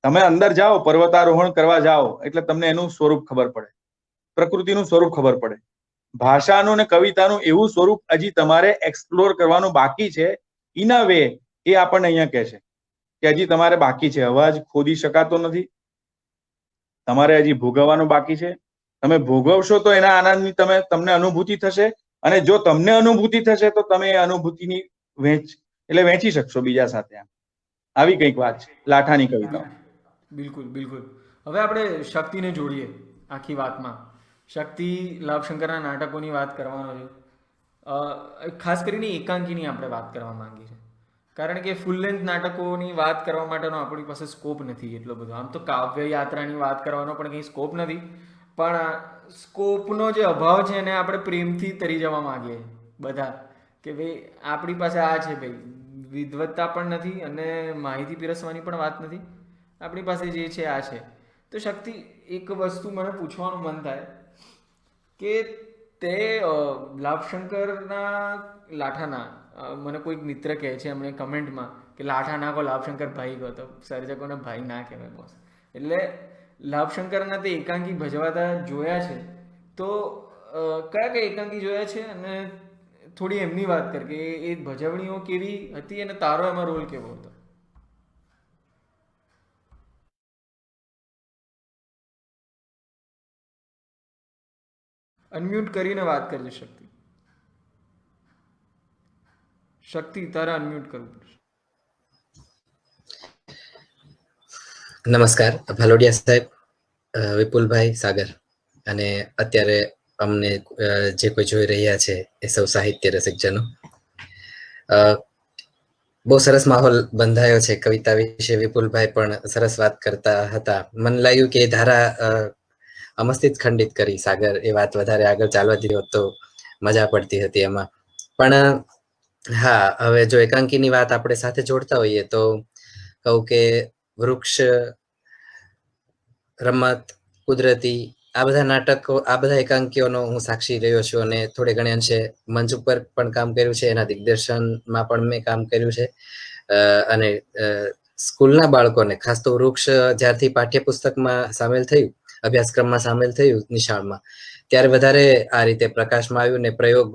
તમે અંદર જાઓ, પર્વતારોહણ કરવા જાઓ એટલે તમને એનું સ્વરૂપ ખબર પડે, પ્રકૃતિનું સ્વરૂપ ખબર પડે. ભાષાનું અને કવિતાનું એવું સ્વરૂપ હજી તમારે એક્સપ્લોર કરવાનું બાકી છે. ઇન અ વે એ આપણને અહીંયા કહે છે કે હજી તમારે બાકી છે. અવાજ ખોદી શકાતો નથી, તમારે હજી ભોગવવાનું બાકી છે. તમે ભોગવશો તો એના આનંદની તમને અનુભૂતિ થશે, અને જો તમને અનુભૂતિ થશે તો તમે એ અનુભૂતિની વહેંચી શકશો બીજા સાથે. આવી કંઈક વાત છે લાઠાની કવિતાઓ. બિલકુલ બિલકુલ. હવે આપણે શક્તિને જોડીએ આખી વાતમાં. શક્તિ લાભશંકરના નાટકોની વાત કરવાનો છે. ખાસ કરીને એકાંકીની આપણે વાત કરવા માંગીએ છીએ, કારણ કે ફૂલ લેન્થ નાટકોની વાત કરવા માટેનો આપણી પાસે સ્કોપ નથી એટલો બધો. આમ તો કાવ્ય યાત્રાની વાત કરવાનો પણ કંઈ સ્કોપ નથી, પણ સ્કોપનો જે અભાવ છે એને આપણે પ્રેમથી તરી જવા માંગીએ બધા, કે ભાઈ આપણી પાસે આ છે ભાઈ, વિદવત્તા પણ નથી અને માહિતી પીરસવાની પણ વાત નથી, આપણી પાસે જે છે આ છે. તો શક્તિ, એક વસ્તુ મને પૂછવાનું મન થાય કે તે લાભશંકરના લાઠાના, મને કોઈક મિત્ર કહે છે એમણે કમેન્ટમાં કે લાઠા નાખો લાભશંકર ભાઈ ગયો, તો સર્જકોને ભાઈ ના કહેવાય બોસ. એટલે લાભશંકરના તે એકાંકી ભજવાતા જોયા છે, તો કયા કયા એકાંકી જોયા છે અને થોડી એમની વાત કર કે એ ભજવણીઓ કેવી હતી અને તારો એમાં રોલ કેવો હતો. અનમ્યુટ કરીને વાત કરજે શક્તિ. શક્તિ, તારે અનમ્યુટ કરવું પડશે. નમસ્કાર ભાલોડિયા સાહેબ, વિપુલભાઈ, સાગર, અને અત્યારે અમને જે કોઈ જોઈ રહ્યા છે એ સૌ સાહિત્ય રસિકજનો. બહુ સરસ માહોલ બંધાયો છે કવિતા વિશે. વિપુલભાઈ પણ સરસ વાત કરતા હતા. મને લાગ્યું કે ધારા અમસ્તિત ખંડિત કરી સાગર, એ વાત વધારે આગળ ચાલવા દીધો તો મજા પડતી હતી એમાં. પણ હા, હવે જો એકાંકીની વાત આપણે સાથે જોડતા હોઈએ તો કહું કે વૃક્ષ, રમત, કુદરતી, આ બધા નાટકો, આ બધા એકાંકીઓનો હું સાક્ષી રહ્યો છું અને થોડે ઘણે અંશે મંચ ઉપર પણ કામ કર્યું છે, એના દિગ્દર્શનમાં પણ મેં કામ કર્યું છે. અને સ્કૂલના બાળકોને, ખાસ તો વૃક્ષ જ્યારથી પાઠ્યપુસ્તકમાં સામેલ થયું, અભ્યાસક્રમમાં સામેલ થયું નિશાળમાં, ત્યારે વધારે આ રીતે પ્રકાશમાં આવ્યું ને પ્રયોગ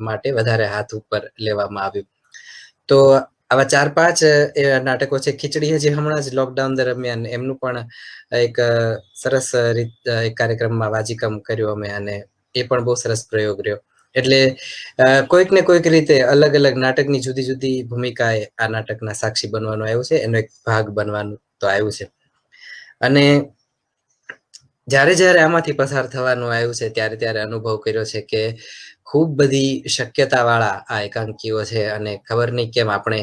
માટે વધારે હાથ ઉપર લેવામાં આવ્યું. તો આવા 4-5 નાટકો છે. ખીચડી હજી હમણાં જ લોકડાઉન દરમિયાન એમનું પણ એક સરસ એક કાર્યક્રમમાં વાજીકમ કર્યું અમે, અને એ પણ બહુ સરસ પ્રયોગ રહ્યો. એટલે કોઈક ને કોઈક રીતે અલગ અલગ નાટકની જુદી જુદી ભૂમિકાએ આ નાટકના સાક્ષી બનવાનું આવ્યું છે, એનો એક ભાગ બનવાનું તો આવ્યું છે. અને જ્યારે જ્યારે આમાંથી પસાર થવાનું આવ્યું છે ત્યારે ત્યારે અનુભવ કર્યો છે કે ખૂબ બધી શક્યતા વાળા આ એકાંકીઓ છે, અને ખબર નહીં કેમ આપણે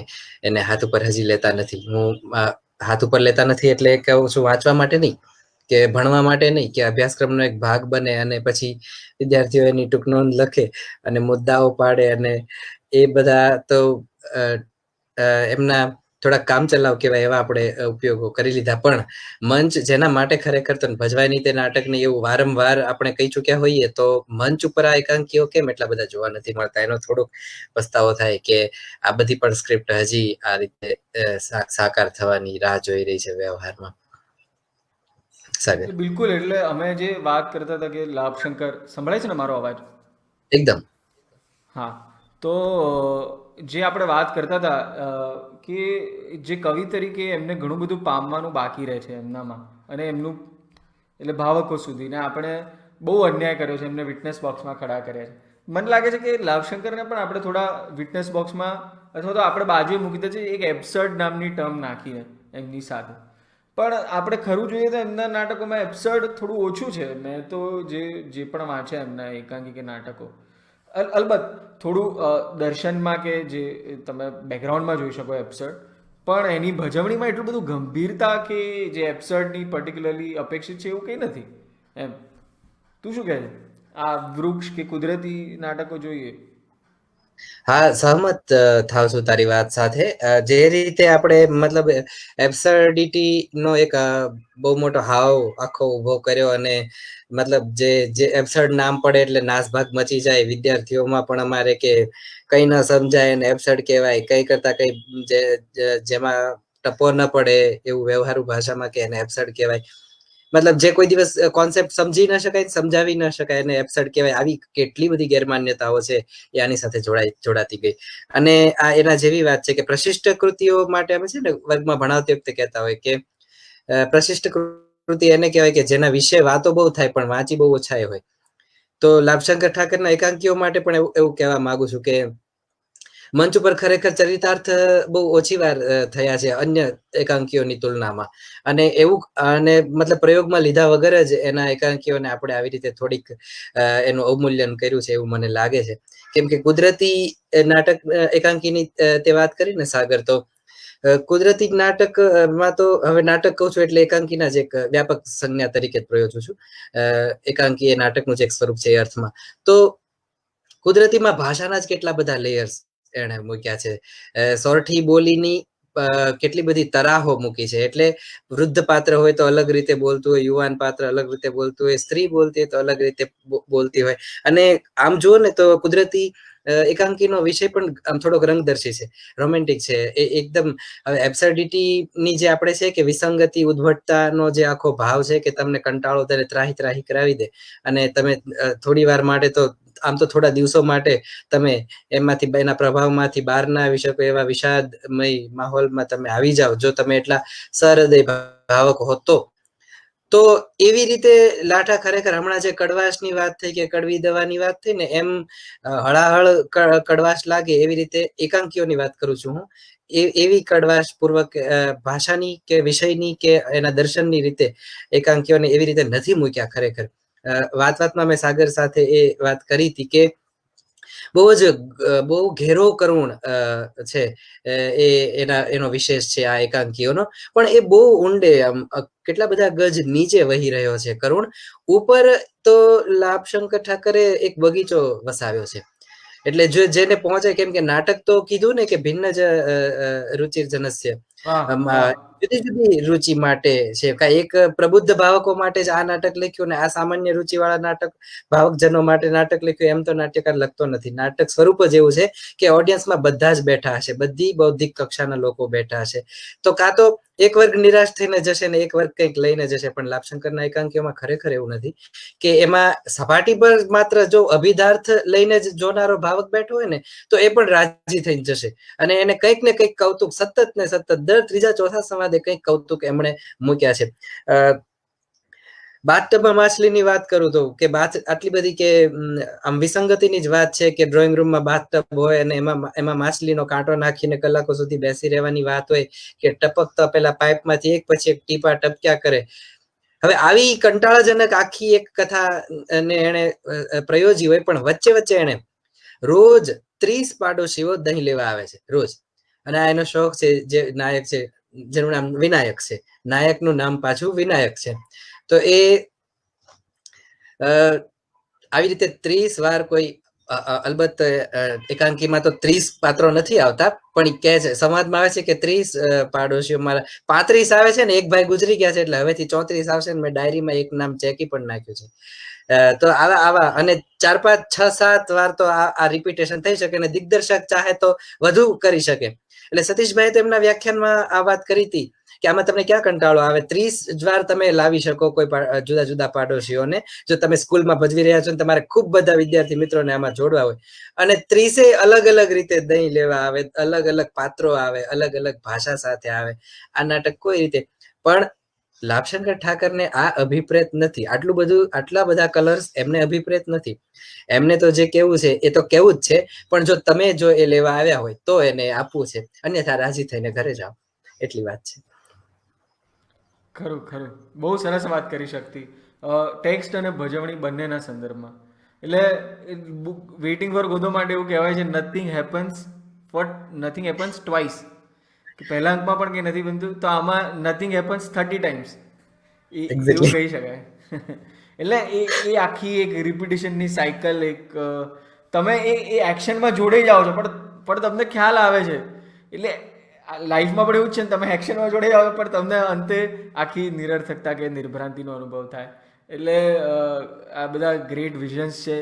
એને હાથ ઉપર હજી લેતા નથી. હું હાથ ઉપર લેતા નથી એટલે કહું છું વાંચવા માટે નહીં, કે ભણવા માટે નહીં, કે અભ્યાસક્રમનો એક ભાગ બને અને પછી વિદ્યાર્થીઓ એની ટૂંક નોંધ લખે અને મુદ્દાઓ પાડે, અને એ બધા તો એમના થોડા કામચલાઉ કહેવાય એવા આપણે ઉપયોગો કરી લીધા. પણ મંચ જેના માટે ખરેખર તો ભજવાય નહીં તે નાટકને એવું વારંવાર આપણે કહી ચૂક્યા હોઈએ તો મંચ ઉપર આ એકાંકીઓ કેમ એટલા બધા જોવા નથી મળતા, એનો થોડોક પસ્તાવો થાય કે આ બધી પણ સ્ક્રિપ્ટ હજી આ રીતે સાકાર થવાની રાહ જોઈ રહી છે વ્યવહારમાં. સાગર બિલકુલ, એટલે અમે જે વાત કરતા હતા કે લાભશંકર, સંભળાય છે ને મારો અવાજ? એકદમ હા, તો જે આપણે વાત કરતા હતા કે જે કવિ તરીકે એમને ઘણું બધું પામવાનું બાકી રહે છે એમનામાં, અને એમનું એટલે ભાવકો સુધી, ને આપણે બહુ અન્યાય કર્યો છે, એમને વિટનેસ બોક્સમાં ખડા કર્યા છે. મને લાગે છે કે લાભશંકરને પણ આપણે થોડા વિટનેસ બોક્સમાં અથવા તો આપણે બાજુએ મૂકી દે છે, એક એબ્સર્ડ નામની ટર્મ નાખીને એમની સાથે. પણ આપણે ખરું જોઈએ તો એમના નાટકોમાં એબ્સર્ડ થોડું ઓછું છે. મેં તો જે પણ વાંચ્યા એમના એકાંકી કે નાટકો, અલબત્ત થોડું દર્શનમાં કે જે તમે બેકગ્રાઉન્ડમાં જોઈ શકો એબ્સર્ડ, પણ એની ભજવણીમાં એટલું બધું ગંભીરતા કે જે એબ્સર્ડની પર્ટિક્યુલરલી અપેક્ષિત છે એવું કંઈ નથી એમ. તું શું કહે છે? આ વૃક્ષ કે કુદરતી નાટકો જોઈએ. હા, સહમત થાવ છું તારી વાત સાથે. જે રીતે આપણે મતલબ એબ્સર્ડિટી નો એક બહુ મોટો હાવ આખો ઉભો કર્યો, અને મતલબ જે એબ્સર્ડ નામ પડે એટલે નાસભાગ મચી જાય વિદ્યાર્થીઓમાં પણ અમારે, કે કઈ ન સમજાય અને એબ્સર્ડ કહેવાય, કઈ કરતા કઈ જેમાં ટપો ન પડે એવું વ્યવહારુ ભાષામાં કે એને એબ્સર્ડ કહેવાય. મતલબ જે કોઈ દિવસ કોન્સેપ્ટ સમજી ન શકાય, સમજાવી ન શકાય, એને એબ્સર્ડ કહેવાય. આવી કેટલી બધી ગેરમાન્યતાઓ છે એ આની સાથે જોડાતી ગઈ. અને આ એના જેવી વાત છે કે પ્રશિષ્ટ કૃતિઓ માટે અમે છે ને વર્ગમાં ભણાવતી વખતે કહેતા હોય કે પ્રશિષ્ટ કૃતિ એને કહેવાય કે જેના વિશે વાતો બહુ થાય પણ વાંચી બહુ ઓછા હોય. તો લાભશંકર ઠાકરના એકાંકીઓ માટે પણ એવું કહેવા માંગુ છું કે મંચ ઉપર ખરેખર ચરિતાર્થ બહુ ઓછી વાર થયા છે અન્ય એકાંકીઓની તુલનામાં, અને એવું અને મતલબ પ્રયોગમાં લીધા વગર જ એના એકાંકીઓને આપણે આવી રીતે થોડીક એનું અવમૂલ્યન કર્યું છે એવું મને લાગે છે. કેમ કે કુદરતી નાટક એકાંકીની તે વાત કરી ને સાગર, તો કુદરતી નાટકમાં તો હવે નાટક કહું છું એટલે એકાંકીના જ એક વ્યાપક સંજ્ઞા તરીકે પ્રયોજું છું. એકાંકી એ નાટકનું જ એક સ્વરૂપ છે એ અર્થમાં. તો કુદરતીમાં ભાષાના જ કેટલા બધા લેયર્સ એને મૂક્યા છે. સોરઠી બોલીની કેટલી બધી તરાહો મૂકી છે. એટલે વૃદ્ધ પાત્ર હોય તો અલગ રીતે બોલતું હોય, યુવાન પાત્ર અલગ રીતે બોલતું હોય, સ્ત્રી બોલતી હોય તો અલગ રીતે બોલતી હોય. અને આમ જુઓ ને તો કુદરતી એકાંકીનો વિષય પણ આમ થોડોક રંગદર્શી છે, રોમેન્ટિક છે. એ એકદમ હવે એબ્સર્ડિટીની જે આપણે છે કે વિસંગતિ ઉદ્ભટતાનો જે આખો ભાવ છે કે તમને કંટાળો ત્યારે ત્રાહી ત્રાહી કરાવી દે, અને તમે થોડી વાર માટે તો આમ તો થોડા દિવસો માટે તમે એમાંથી એના પ્રભાવમાંથી બહાર ના આવી શકો એવા વિષાદમય માહોલમાં તમે આવી જાઓ જો તમે એટલા સહૃદય ભાવક હો તો એવી રીતે લાઠા ખરેખર હમણાં જે કડવાશની વાત થઈ કે કડવી દવાની વાત થઈ ને, એમ હળાહળ કડવાશ લાગે એવી રીતે એકાંકીઓની વાત કરું છું હું. એવી કડવાશ પૂર્વક ભાષાની કે વિષયની કે એના દર્શનની રીતે એકાંકીઓને એવી રીતે નથી મૂક્યા ખરેખર. વાતમાં મેં સાગર સાથે એ વાત કરી હતી કે બહુ ઘેરો કરુણ છે એનો વિશેષ છે આ એકાંકીઓનો, પણ એ બહુ ઊંડે આમ કેટલા બધા ગજ નીચે વહી રહ્યો છે કરુણ. ઉપર તો લાભશંકર ઠાકરે એક બગીચો વસાવ્યો છે, એટલે જેને પહોંચે, કેમ કે નાટક તો કીધું ને કે ભિન્ન જ રુચિર જનસ્ય, જુદી જુદી રુચિ માટે છે. એક પ્રબુદ્ધ ભાવકો માટે જ આ નાટક લખ્યું ને આ સામાન્ય રુચિ વાળા નાટક ભાવકજનો માટે નાટક લખ્યું એમ તો નાટ્યકાર લખતો નથી. નાટક સ્વરૂપ જ એવું છે કે ઓડિયન્સમાં બધા જ બેઠા હશે, બધી બૌદ્ધિક કક્ષાના લોકો બેઠા હશે. તો કાં તો એક વર્ગ નિરાશ થઈને જશે ને એક વર્ગ કંઈક લઈને જશે. પણ લાભશંકરના એકાંકીઓમાં ખરેખર એવું નથી કે એમાં સપાટી પર માત્ર જો અભિધાર્થ લઈને જ જોનારો ભાવક બેઠો હોય ને તો એ પણ રાજી થઈને જશે, અને એને કંઈક ને કંઈક કૌતુક સતત ને સતત દર ત્રીજા ચોથા સંવાદે કંઈક કૌતુક એમણે મૂક્યા છે. બાથટબમાં માછલીની વાત કરું તો કે આટલી બધી કે આમ વિસંગતિની જ વાત છે કે ડ્રોઈંગ રૂમમાં બાથટબ હોય અને એમાં માછલીનો કાંટો નાખીને કલાકો સુધી બેસી રહેવાની વાત હોય, કે ટપકતા પેલા પાઇપમાંથી એક પછી એક ટીપા ટપક્યા કરે. હવે આવી કંટાળાજનક આખી એક કથા ને એને પ્રયોજી હોય, પણ વચ્ચે વચ્ચે એને રોજ 30 પાડોશીઓ દહીં લેવા આવે છે રોજ. અને આ એનો શોખ છે. જે નાયક છે જેનું નામ વિનાયક છે, નાયકનું નામ પાછું વિનાયક છે. તો એ આવી રીતે 30 વાર કોઈ અલબત્ત એકાંકીમાં તો 30 પાત્રો નથી આવતા, પણ ઈ કહે છે, સંવાદમાં આવે છે કે 30 પાડોશીઓ મારા, 35 આવે છે ને એક ભાઈ ગુજરી ગયા છે, એટલે હવેથી 34 આવશે ને મેં ડાયરીમાં એક નામ ચેકી પણ નાખ્યું છે. તો આવા અને 4 5 6 7 વાર તો આ રિપીટેશન થઈ શકે, અને દિગ્દર્શક ચાહે તો વધુ કરી શકે. એટલે સતીશભાઈ તો એમના વ્યાખ્યાનમાં આ વાત કરી હતી કે આમાં તમને ક્યાં કંટાળો આવે, 30 વાર તમે લાવી શકો કોઈ જુદા જુદા પાડોશીઓને, જો તમે સ્કૂલમાં ભજવી રહ્યા છો ને તમારે ખૂબ બધા વિદ્યાર્થી મિત્રોને આમાં જોડવા હોય, અને 30 અલગ અલગ રીતે દહીં લેવા આવે, અલગ અલગ પાત્રો આવે, અલગ અલગ ભાષા સાથે આવે. આ નાટક કોઈ રીતે પણ લાભશંકર ઠાકરને આ અભિપ્રેત નથી, આટલા બધા કલર્સ એમને અભિપ્રેત નથી. એમને તો જે કેવું છે એ તો કેવું જ છે, પણ જો તમે જો એ લેવા આવ્યા હોય તો એને આપવું છે, અન્યથા રાજી થઈને ઘરે જાઓ, એટલી વાત છે. ખરું ખરું, બહુ સરસ વાત કરી શકતી ટેક્સ્ટ અને ભજવણી બંનેના સંદર્ભમાં. એટલે વેઇટિંગ ફોર ગોદો માટે એવું કહેવાય છે, નથિંગ હેપન્સ ટ્વાઇસ, કે પહેલા અંકમાં પણ કંઈ નથી બનતું, તો આમાં નથિંગ હેપન્સ 30 ટાઈમ્સ, એવું કહી શકાય. એટલે એ આખી એક રિપીટેશનની સાયકલ, એક તમે એ એક્શનમાં જોડાઈ જાઓ છો, પણ તમને ખ્યાલ આવે છે. એટલે લાઈફમાં પણ એવું જ છે ને, તમે એક્શનમાં જોડાઈ જાઓ પણ તમને અંતે આખી નિરર્થકતા કે નિર્ભ્રાંતિનો અનુભવ થાય. એટલે આ બધા ગ્રેટ વિઝન્સ છે,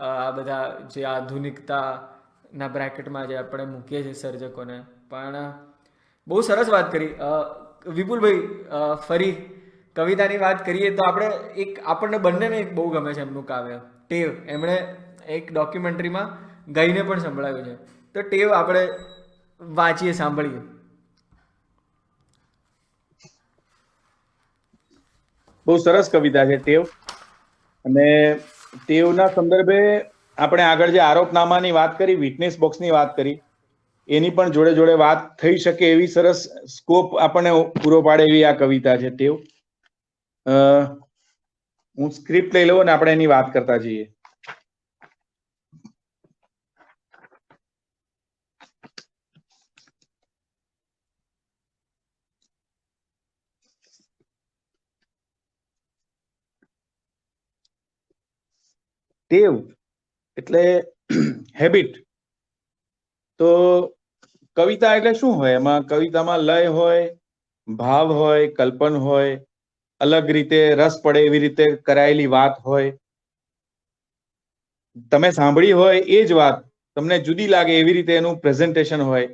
આ બધા જે આધુનિકતાના બ્રેકેટમાં જે આપણે મૂકીએ છીએ સર્જકોને. પણ બહુ સરસ વાત કરી વિપુલભાઈ. ફરી કવિતાની વાત કરીએ તો આપણને બંનેને એક બહુ ગમે છે એમનું કાવ્ય ટેવ. એમણે એક ડોક્યુમેન્ટરીમાં ગાઈને પણ સંભળાવ્યું છે, તો ટેવ આપણે વાંચીએ, સાંભળીએ. બહુ સરસ કવિતા છે ટેવ. અને ટેવના સંદર્ભે આપણે આગળ જે આરોપનામાની વાત કરી, વિટનેસ બોક્સની વાત કરી, એની પણ જોડે જોડે વાત થઈ શકે એવી સરસ સ્કોપ આપણને પૂરો પાડે એવી આ કવિતા છે ટેવ. હું સ્ક્રિપ્ટ લઈ લઉં અને આપણે એની વાત કરતા જઈએ. ટેવ એટલે હેબિટ. તો કવિતા એટલે શું હોય? એમાં કવિતામાં લય હોય, ભાવ હોય, કલ્પન હોય, અલગ રીતે રસ પડે એવી રીતે કરાયેલી વાત હોય, તમે સાંભળી હોય એ જ વાત તમને જુદી લાગે એવી રીતે એનું પ્રેઝન્ટેશન હોય.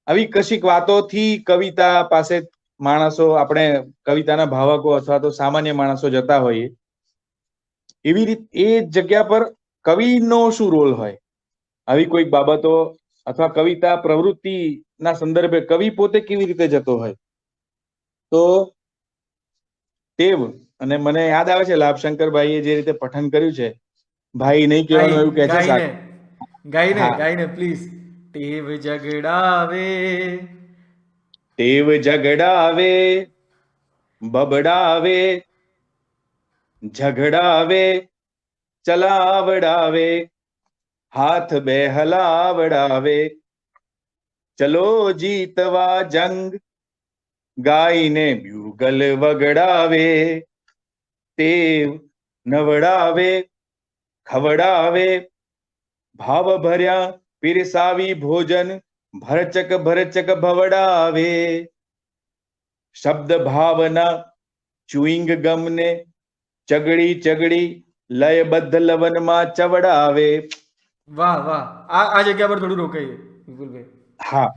આવી કશીક વાતોથી કવિતા પાસે માણસો, આપણે કવિતાના ભાવકો અથવા તો સામાન્ય માણસો જતા હોઈએ. એવી રીતે એ જગ્યા પર કવિનો શું રોલ હોય, આવી કોઈક બાબતો અથવા કવિતા પ્રવૃત્તિના સંદર્ભે કવિ પોતે કેવી રીતે જતો હોય. તો ટેવ, અને મને યાદ આવે છે લાભશંકરભાઈએ જે રીતે પઠન કર્યું છે, ભાઈ નહીં કહેવાનું એવું કે છે, ગાઈને પ્લીઝ. ટેવ ઝગડાવે, ટેવ ઝગડાવે, બબડાવે, ઝગડાવે, ચલાવડાવે, હાથ બે હલાવડાવે, ચલો જીતવા જંગ, ગાયને બ્યુગલ વગડાવે, ટેવ નવડાવે, ખવડાવે, ભાવ ભર્યા પીરસાવી ભોજન, ભરચક ભરચક ભવડાવે, શબ્દ ભાવના ચુઈંગ ગમને, ચગડી ચગડી લયબદ્ધ લવનમાં ચવડાવે. વાહ વાહ, આ જગ્યા પર થોડું રોકાઈએ વિપુલભાઈ. હા,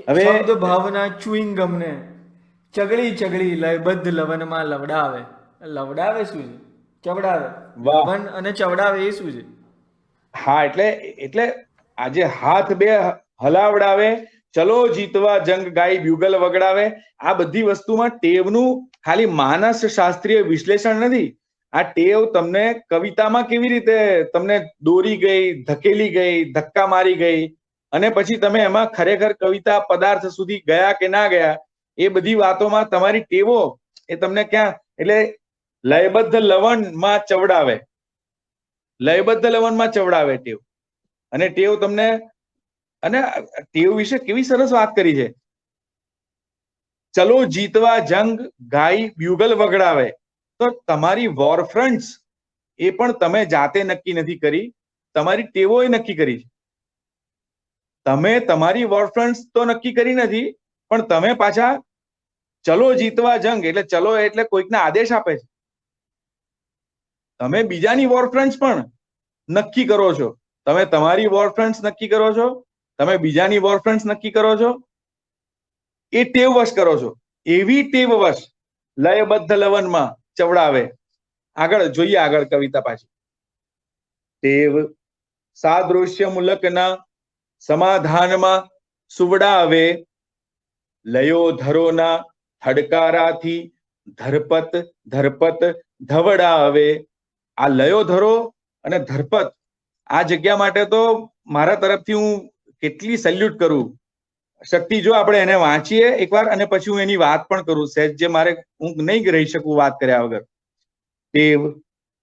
હવે શબ્દ ભાવના ચુઈંગ ગમને ચગડી ચગડી લયબદ્ધ લવનમાં લવડાવે. લવડાવે શું છે? ચવડાવે. લવન અને ચવડાવે એ શું છે? હા, એટલે આજે હાથ બે હલાવડાવે, ચલો જીતવા જંગ, ગાય બ્યુગલ વગડાવે, આ બધી વસ્તુમાં ટેવનું ખાલી માનસ શાસ્ત્રીય વિશ્લેષણ નથી. આ ટેવ તમને કવિતામાં કેવી રીતે તમને દોરી ગઈ, ધકેલી ગઈ, ધક્કા મારી ગઈ, અને પછી તમે એમાં ખરેખર કવિતા પદાર્થ સુધી ગયા કે ના ગયા, એ બધી વાતોમાં તમારી ટેવો એ તમને ક્યાં, એટલે લયબદ્ધ લવણમાં ચવડાવે, લયબદ્ધ લવણમાં ચવડાવે ટેવ. અને ટેવ તમને, અને ટેવ વિશે કેવી સરસ વાત કરી છે, ચલો જીતવા જંગ, ગાય બ્યુગલ વગડાવે. તો તમારી વોરફ્રન્ટ્સ એ પણ તમે જાતે નક્કી નથી કરી, તમારી ટેવોએ નક્કી કરી છે. તમે તમારી વોરફ્રન્ટ્સ તો નક્કી કરી નથી, પણ તમે પાછા ચલો જીતવા જંગ એટલે ચલો એટલે કોઈકને આદેશ આપે છે. તમે બીજાની વોરફ્રન્ટ્સ પણ નક્કી કરો છો. તમે તમારી વોરફ્રન્ટ્સ નક્કી કરો છો, તમે બીજાની વોરફ્રન્ટ્સ નક્કી કરો છો. એ ટેવવશ કરો છો. એવી ટેવવશ લયબદ્ધ લવનમાં ચવડાવે. આગળ જોઈએ, આગળ કવિતા પાછી. ટેવ સાદૃશ્ય મુલકના સમાધાનમાં સુવડાવે, લયો ધરોના થડકારાથી ધરપત ધરપત ધવડાવે. આ લયો ધરો અને ધરપત, આ જગ્યા માટે તો મારા તરફથી હું કેટલી સેલ્યુટ કરું. શક્તિ, જો આપણે એને વાંચીએ એકવાર અને પછી હું એની વાત પણ કરું સહેજ, જે મારે હું નહીં રહી શકું વાત કર્યા વગર. ટેવ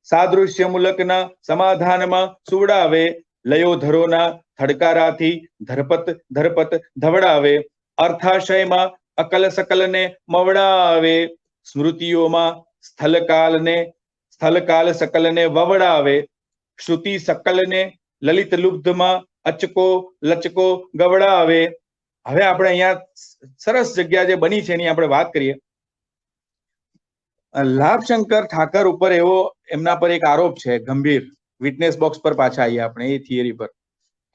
સાદૃશ્ય મુલકના સમાધાનમાં સુવડાવે, લયો ધરોના થડકારાથી ધરપત ધરપત ધવડાવે. અર્થાશયમાં અકલ સકલને મવડાવે, સ્મૃતિઓમાં સ્થલકાલ સકલને વવડાવે. શ્રુતિ સકલને લલિત લુબ્ધમાં અચકો લચકો ગવડાવે. હવે આપણે અહીંયા સરસ જગ્યા જે બની છે એની આપણે વાત કરીએ. લાભશંકર ઠાકર ઉપર એવો એમના પર એક આરોપ છે ગંભીર. વિટનેસ બોક્સ પર પાછા આવીએ આપણે એ થિયરી પર,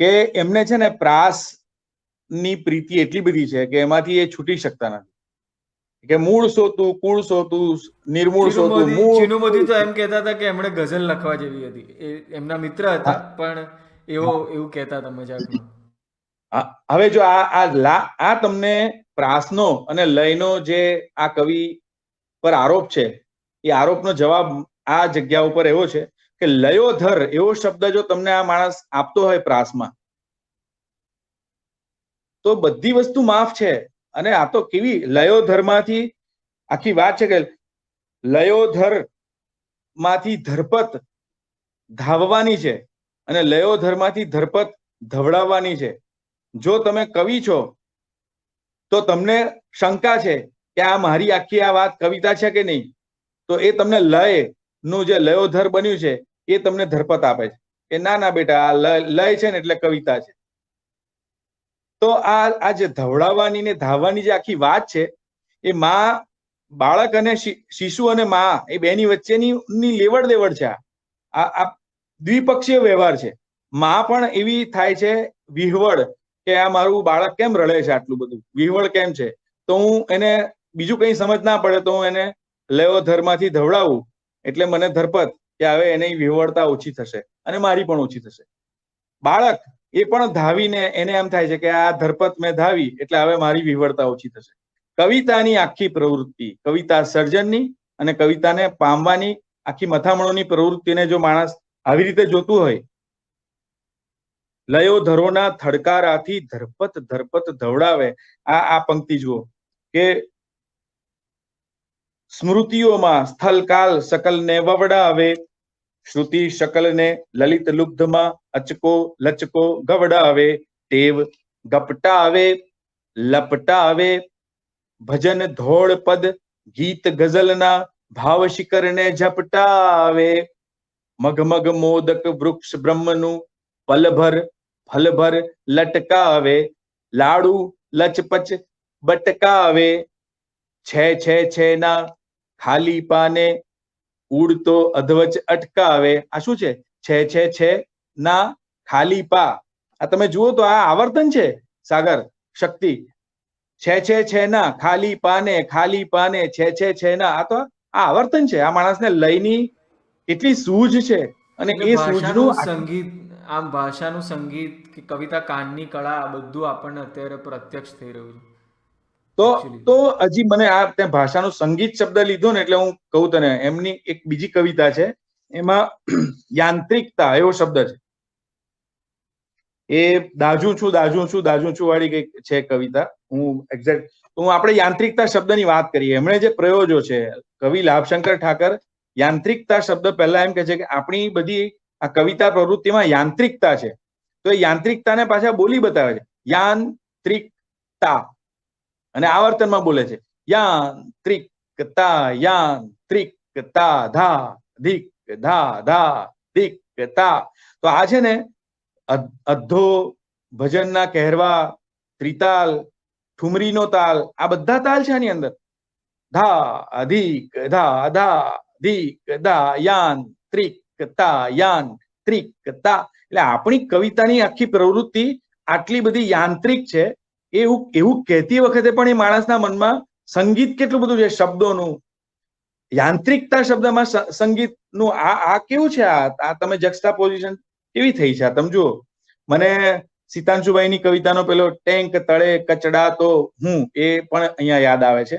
કે એમને છે ને પ્રાસ ની પ્રીતિ એટલી બધી છે કે એમાંથી એ છૂટી શકતા નથી. કે મૂળ સોતું કુળ સોતું નિર્મૂળ સોતું મૂળ. ચીનુ મોદી તો એમ કહેતા હતા કે એમણે ગઝલ લખવા જેવી હતી. એ એમના મિત્ર હતા, પણ એવું કહેતા હતા મજાકમાં. હવે જો આ તમને પ્રાસનો અને લયનો જે આ કવિ પર આરોપ છે, એ આરોપનો જવાબ આ જગ્યા ઉપર એવો છે કે લયોધર એવો શબ્દ જો તમને આ માણસ આપતો હોય પ્રાસમાં, તો બધી વસ્તુ માફ છે. અને આ તો કેવી લયોધર માંથી આખી વાત છે કે લયોધર માંથી ધરપત ધાવવાની છે અને લયોધર માંથી ધરપત ધવડાવવાની છે. જો તમે કવિ છો તો તમને શંકા છે કે આ મારી આખી આ વાત કવિતા છે કે નહીં, તો એ તમને લય નું જે લયોધર બન્યું છે એ તમને ધરપત આપે છે કે ના ના બેટા, આ લય છે ને એટલે કવિતા છે. તો આ જે ધવડાવવાની ને ધાવવાની જે આખી વાત છે, એ બાળક અને શિશુ અને મા એ બેની વચ્ચેની લેવડ દેવડ છે. આ દ્વિપક્ષીય વ્યવહાર છે. મા પણ એવી થાય છે વિહવળ, કે આ મારું બાળક કેમ રડે છે, આટલું બધું વિહવળ કેમ છે, તો હું એને બીજું કઈ સમજ ના પડે તો હું એને લયોધરમાંથી ધવડાવું એટલે મને ધરપત, કે હવે એની વિહવળતા ઓછી થશે અને મારી પણ ઓછી થશે. બાળક એ પણ ધાવીને એને એમ થાય છે કે આ ધરપત મેં ધાવી એટલે હવે મારી વિહવળતા ઓછી થશે. કવિતાની આખી પ્રવૃત્તિ, કવિતા સર્જનની અને કવિતાને પામવાની આખી મથામણોની પ્રવૃત્તિને જો માણસ આવી રીતે જોતું હોય, લયો ધરોના થડકારાથી ધરપત ધરપત ધવડાવે. આ પંક્તિ જુઓ કે સ્મૃતિઓમાં સ્થલકાલ સકલને વવડાવે, શ્રુતિ શકલને લલિત લુબ્ધમાં અચકો લચકો ગવડાવે. ટેવ ગપટાવે લપટાવે, ભજન ધોળ પદ ગીત ગઝલના ભાવ શિખરને ઝપટાવે. મગમગ મોદક વૃક્ષ બ્રહ્મનું પલભર ફલભર લટકાવે, લાડુ લચપચ બટકાવે. છે ના ખાલી પાને ઉડતો અધવચ અટકાવે. આ શું છે? છે ના ખાલી પા. આ તમે જુઓ તો આ આવર્તન છે સાગર, શક્તિ. છે ના ખાલી પાને છે ના. આ તો આ આવર્તન છે. આ માણસને લયની એટલી સૂઝ છે અને એ સૂઝનું સંગીત, આમ ભાષાનું સંગીત કે કવિતા કાનની કળા, આ બધું આપણને અત્યારે પ્રત્યક્ષ થઈ રહ્યું છે. તો હજી મને આ તે ભાષાનું સંગીત શબ્દ લીધો ને એટલે હું કહું તને, એમની એક બીજી કવિતા છે, એમાં યાંત્રિકતા એવો શબ્દ છે. એ દાજુ છું વાળી કઈક છે કવિતા. હું આપણે યાંત્રિકતા શબ્દની વાત કરીએ. એમણે જે પ્રયોજો છે, કવિ લાભશંકર ઠાકર યાંત્રિકતા શબ્દ પહેલા એમ કે છે કે આપણી બધી આ કવિતા પ્રવૃત્તિમાં યાંત્રિકતા છે, તો એ યાંત્રિકતાને પાછા બોલી બતાવે છે, યાંત્રિકતા, અને આવર્તનમાં બોલે છે યાંત્રિકતા યાંત્રિકતા, ધા ધિક ધા ધા ધિક તા. તો આ છે ને અધ્ધો, ભજનના કહેરવા, ત્રિતાલ, ઠુમરીનો તાલ, આ બધા તાલ છે આની અંદર. ધા અધિક ધા ધા ધીક ધા યાન ત્રિક તા યાન ત્રિક તા. એટલે આપણી કવિતાની આખી પ્રવૃત્તિ આટલી બધી યાંત્રિક છે. એવું કહેતી વખતે પણ એ માણસના મનમાં સંગીત કેટલું બધું છે, શબ્દોનું, યાંત્રિકતા શબ્દમાં સંગીતનું. આ કેવું છે? આ તમે જક્સ્ટાપોઝિશન કેવી થઈ છે? આ તમે જુઓ. મને સીતાંશુભાઈની કવિતાનો પેલો ટેન્ક તળે કચડાતો હું, એ પણ અહીંયા યાદ આવે છે.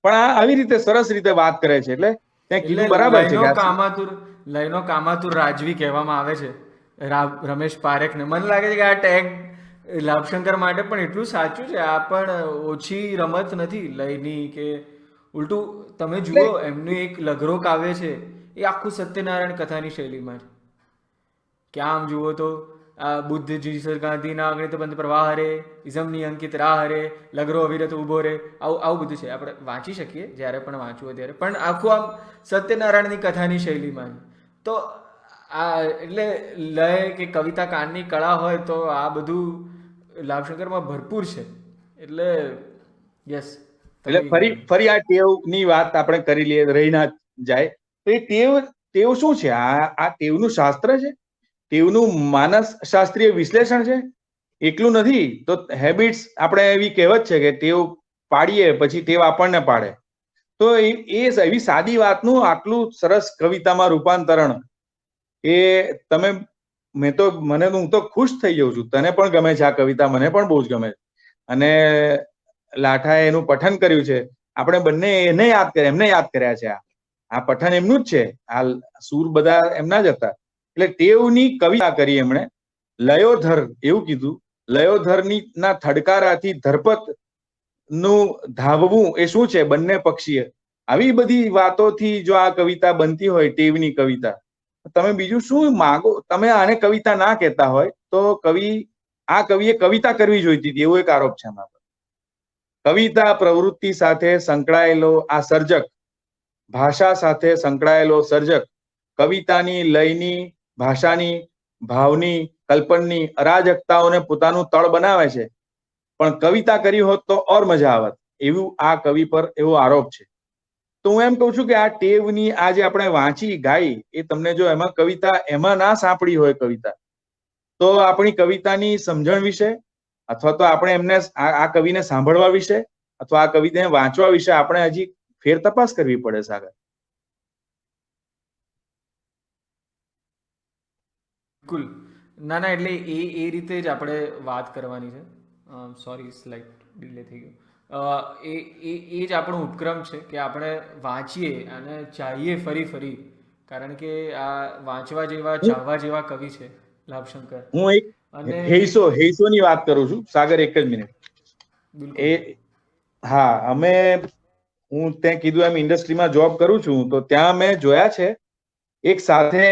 પણ આ આવી રીતે સરસ રીતે વાત કરે છે. એટલે ત્યાં કીધું બરાબર છે લયનો કામાતુર રાજવી કહેવામાં આવે છે રમેશ પારેખને. મને લાગે છે કે આ ટેગ લાભશંકર માટે પણ એટલું સાચું છે. આ પણ ઓછી રમત નથી લયની, કે ઉલટું તમે જુઓ એમનું એક લઘરો કાવ્ય છે, એ આખું સત્યનારાયણ કથાની શૈલીમાં છે. કે આમ જુઓ તો બુદ્ધ જીસસ ગાંધીના અગણિત બંધ પ્રવાહ રે, ઇઝમની અંકિત રાહ રે, લગરો અવિરત ઉભો રે, આવું બધું છે. આપણે વાંચી શકીએ જ્યારે પણ વાંચવું હોય ત્યારે, પણ આખું આમ સત્યનારાયણની કથાની શૈલીમાં છે. તો આ એટલે લય કે કવિતા કાનની કળા હોય તો આ બધું લાભશંકરમાં ભરપૂર છે. એટલે યસ. એટલે ફરી આ ટેવની વાત આપણે કરી લઈએ, રહી ના જાય. તો એ ટેવ શું છે? આ ટેવનું શાસ્ત્ર છે, ટેવનું માનસ શાસ્ત્રીય વિશ્લેષણ છે. એકલું નથી. તો હેબિટ્સ, આપણે એવી કહેવત છે કે ટેવ પાડીએ પછી ટેવ આપણને પાડે. તો એ એવી સાદી વાતનું આટલું સરસ કવિતામાં રૂપાંતરણ, એ તમે હું તો ખુશ થઈ જાઉં છું. તને પણ ગમે છે આ કવિતા, મને પણ બહુ જ ગમે છે. અને લાઠાએ એનું પઠન કર્યું છે. આપણે બંને એમને યાદ કર્યા છે. આ પઠન એમનું જ છે, આ સૂર બધા એમના જ હતા. એટલે ટેવની કવિતા કરી એમણે. લયોધર એવું કીધું, લયોધરની ના થડકારાથી ધરપત નું ધાવવું એ શું છે? બંને પક્ષીય. આવી બધી વાતોથી જો આ કવિતા બનતી હોય, ટેવની કવિતા, તમે બીજું શું માંગો? તમે આને કવિતા ના કહેતા હોય તો આ કવિએ કવિતા કરવી જોઈતી હતી, એવો એક આરોપ છે આમાં. કવિતા પ્રવૃત્તિ સાથે સંકળાયેલો આ સર્જક, ભાષા સાથે સંકળાયેલો સર્જક, કવિતાની, લયની, ભાષાની, ભાવની, કલ્પનની અરાજકતાઓને પોતાનું તળ બનાવે છે. પણ કવિતા કરી હોત તો ઓર મજા આવત, એવું આ કવિ પર એવો આરોપ છે. તો હું એમ કહું છું કે આ ટેવની આ જે આપણે વાંચી ગાઈ, એ તમને જો એમાં કવિતા એમાં ના સાંપડી હોય કવિતા, તો આપણી કવિતાની સમજણ વિશે, અથવા તો આપણે એમને આ કવિને સાંભળવા વિશે, અથવા આ કવિને વાંચવા વિશે આપણે હજી ફેર તપાસ કરવી પડે. સાગર, બિલકુલ. ના, એટલે એ રીતે જ આપણે વાત કરવાની છે. સોરી, સ્લાઇટ ડિલે થઈ ગયો. એ જ આપણો ઉપક્રમ છે કે આપણે વાંચીએ અને ચાહીએ ફરી, કારણ કે આ વાંચવા જેવા, ચાહવા જેવા કવિ છે લાભશંકર. હું એક હેઈસોની વાત કરું છું. સાગર, એક જ મિનિટ. હા, હું ત્યાં કીધું એમ ઇન્ડસ્ટ્રીમાં જોબ કરું છું, તો ત્યાં મેં જોયા છે એક સાથે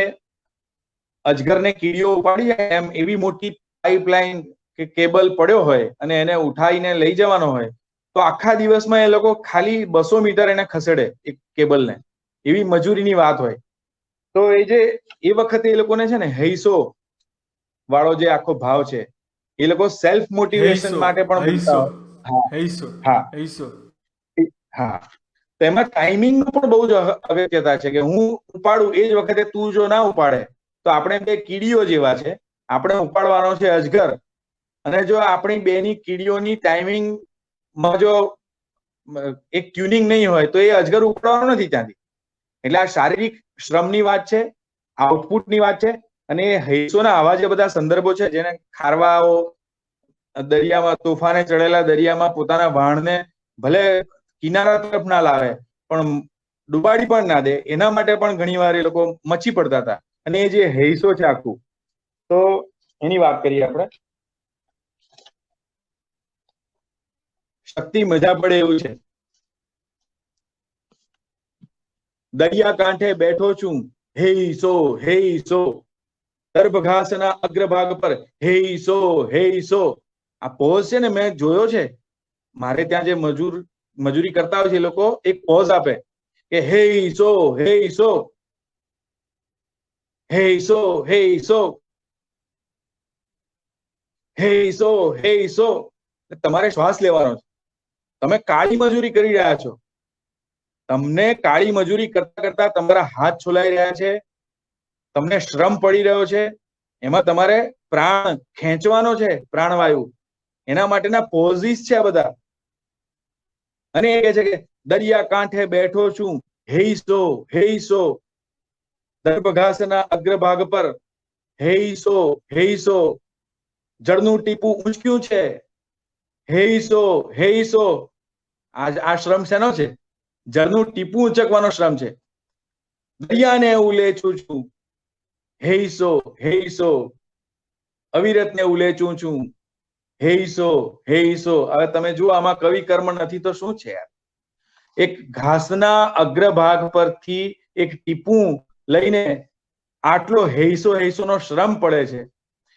અજગરને કીડીઓ ઉપાડી જાય એમ એવી મોટી પાઇપલાઇન કે કેબલ પડ્યો હોય અને એને ઉઠાઈને લઈ જવાનો હોય, તો આખા દિવસમાં એ લોકો ખાલી 200 મીટર એને ખસેડે એક કેબલને. એવી મજૂરીની વાત હોય. તો એ વખતે એ લોકોને છે ને હૈસો વાળો જે આખો ભાવ છે, એ લોકો સેલ્ફ મોટિવેશન માટે પણ હા, તેમાં ટાઈમિંગ નું પણ બહુ જ અગત્યતા છે કે હું ઉપાડું એ જ વખતે તું જો ના ઉપાડે તો આપણે બે કીડીઓ જેવા છે. આપણે ઉપાડવાનો છે અજગર, અને જો આપણી બેની કીડીઓની ટાઈમિંગમાં જો એક ટ્યુનિંગ નહીં હોય તો એ અજગર ઉપાડવાનો નથી ત્યાંથી. એટલે આ શારીરિક શ્રમની વાત છે, આઉટપુટની વાત છે. અને હૈસોના આવા જે બધા સંદર્ભો છે, જેને ખારવાઓ દરિયામાં, તોફાને ચડેલા દરિયામાં પોતાના વાણને ભલે કિનારા તરફ ના લાવે પણ ડુબાડી પણ ના દે, એના માટે પણ ઘણી વાર એ લોકો મચી પડતા હતા. અને એ જે હૈસો છે આખું, તો એની વાત કરીએ આપણે. શક્તિ મજા પડે એવું છે. દરિયા કાંઠે બેઠો છું, હેઈસો, દર્ભઘાસના અગ્રભાગ પર હેઈસો. આ પોઝ છે ને, મેં જોયો છે. મારે ત્યાં જે મજૂરી કરતા હોય છે, એ લોકો એક પોઝ આપે કે હેઈસો. હે સો હે સો હે સો હે સો. તમારે શ્વાસ લેવાનો છે. તમે કાળી મજૂરી કરી રહ્યા છો. તમને કાળી મજૂરી કરતા કરતા તમારા હાથ છોલાઈ રહ્યા છે, તમને શ્રમ પડી રહ્યો છે, એમાં તમારે પ્રાણ ખેંચવાનો છે, પ્રાણવાયુ. એના માટેના પોઝિસ છે આ બધા. અને એ કહે છે કે દરિયા કાંઠે બેઠો છું, હેઈસો હેઈસો, દર્ભઘાસના અગ્રભાગ પર હેઈસો હેઈસો, જળનું ટીપું ઊંચક્યું છે, હેઈસો હેઈસો. આ શ્રમ શેનો છે? જળનું ટીપું ઊંચકવાનો શ્રમ છે. દરિયાને ઉલેચું છું, હેઈસો હેઈસો, અવિરતને ઉલેચું છું, હેઈસો હેઈસો. હવે તમે જુઓ આમાં કવિ કર્મ નથી તો શું છે યાર? એક ઘાસના અગ્રભાગ પરથી એક ટીપું લઈને આટલો હેઈસો હેઈસો નો શ્રમ પડે છે.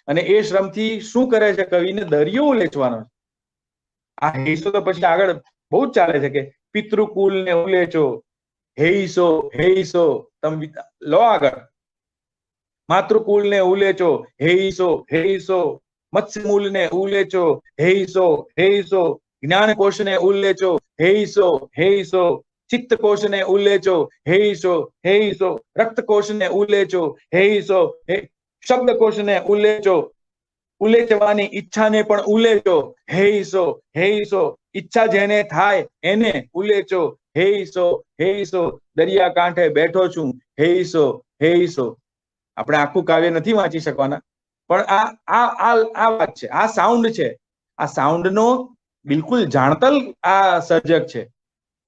અને એ શ્રમથી શું કરે છે કવિને? દરિયો ઉલેચવાનો છે. આ હેઈસો તો પછી આગળ બહુ જ ચાલે છે કે પિતૃકુલને ઉલેચો, હેઈસો હેઈસો. તમે લો આગળ. માતૃકુલને ઉલેચો, હેઈસો હેઈસો, મત્સ્યમૂલને ઉલેચો, હેઈસો હેઈસો, જ્ઞાનકોશને ઉલ્લેચો, હેઈસો હેઈસો, ચિત્તકોશને ઉલ્લેચો, હેઈસો હેઈસો, રક્તકોશને ઉલ્લેચો, હેઈસો શબ્દકોશને ઉલ્લેચો, ઉલ્લેચવાની ઈચ્છાને પણ ઉલ્લેચો, હેઈસો હેઈસો, ઈચ્છા જેને થાય એને ઉલ્લેચો, હેઈસો હેઈસો, દરિયા કાંઠે બેઠો છું, હેઈસો હેઈસો. આપણે આખું કાવ્ય નથી વાંચી શકવાના, પણ આ વાત છે, આ સાઉન્ડ છે. આ સાઉન્ડનો બિલકુલ જાણતલ આ સર્જક છે.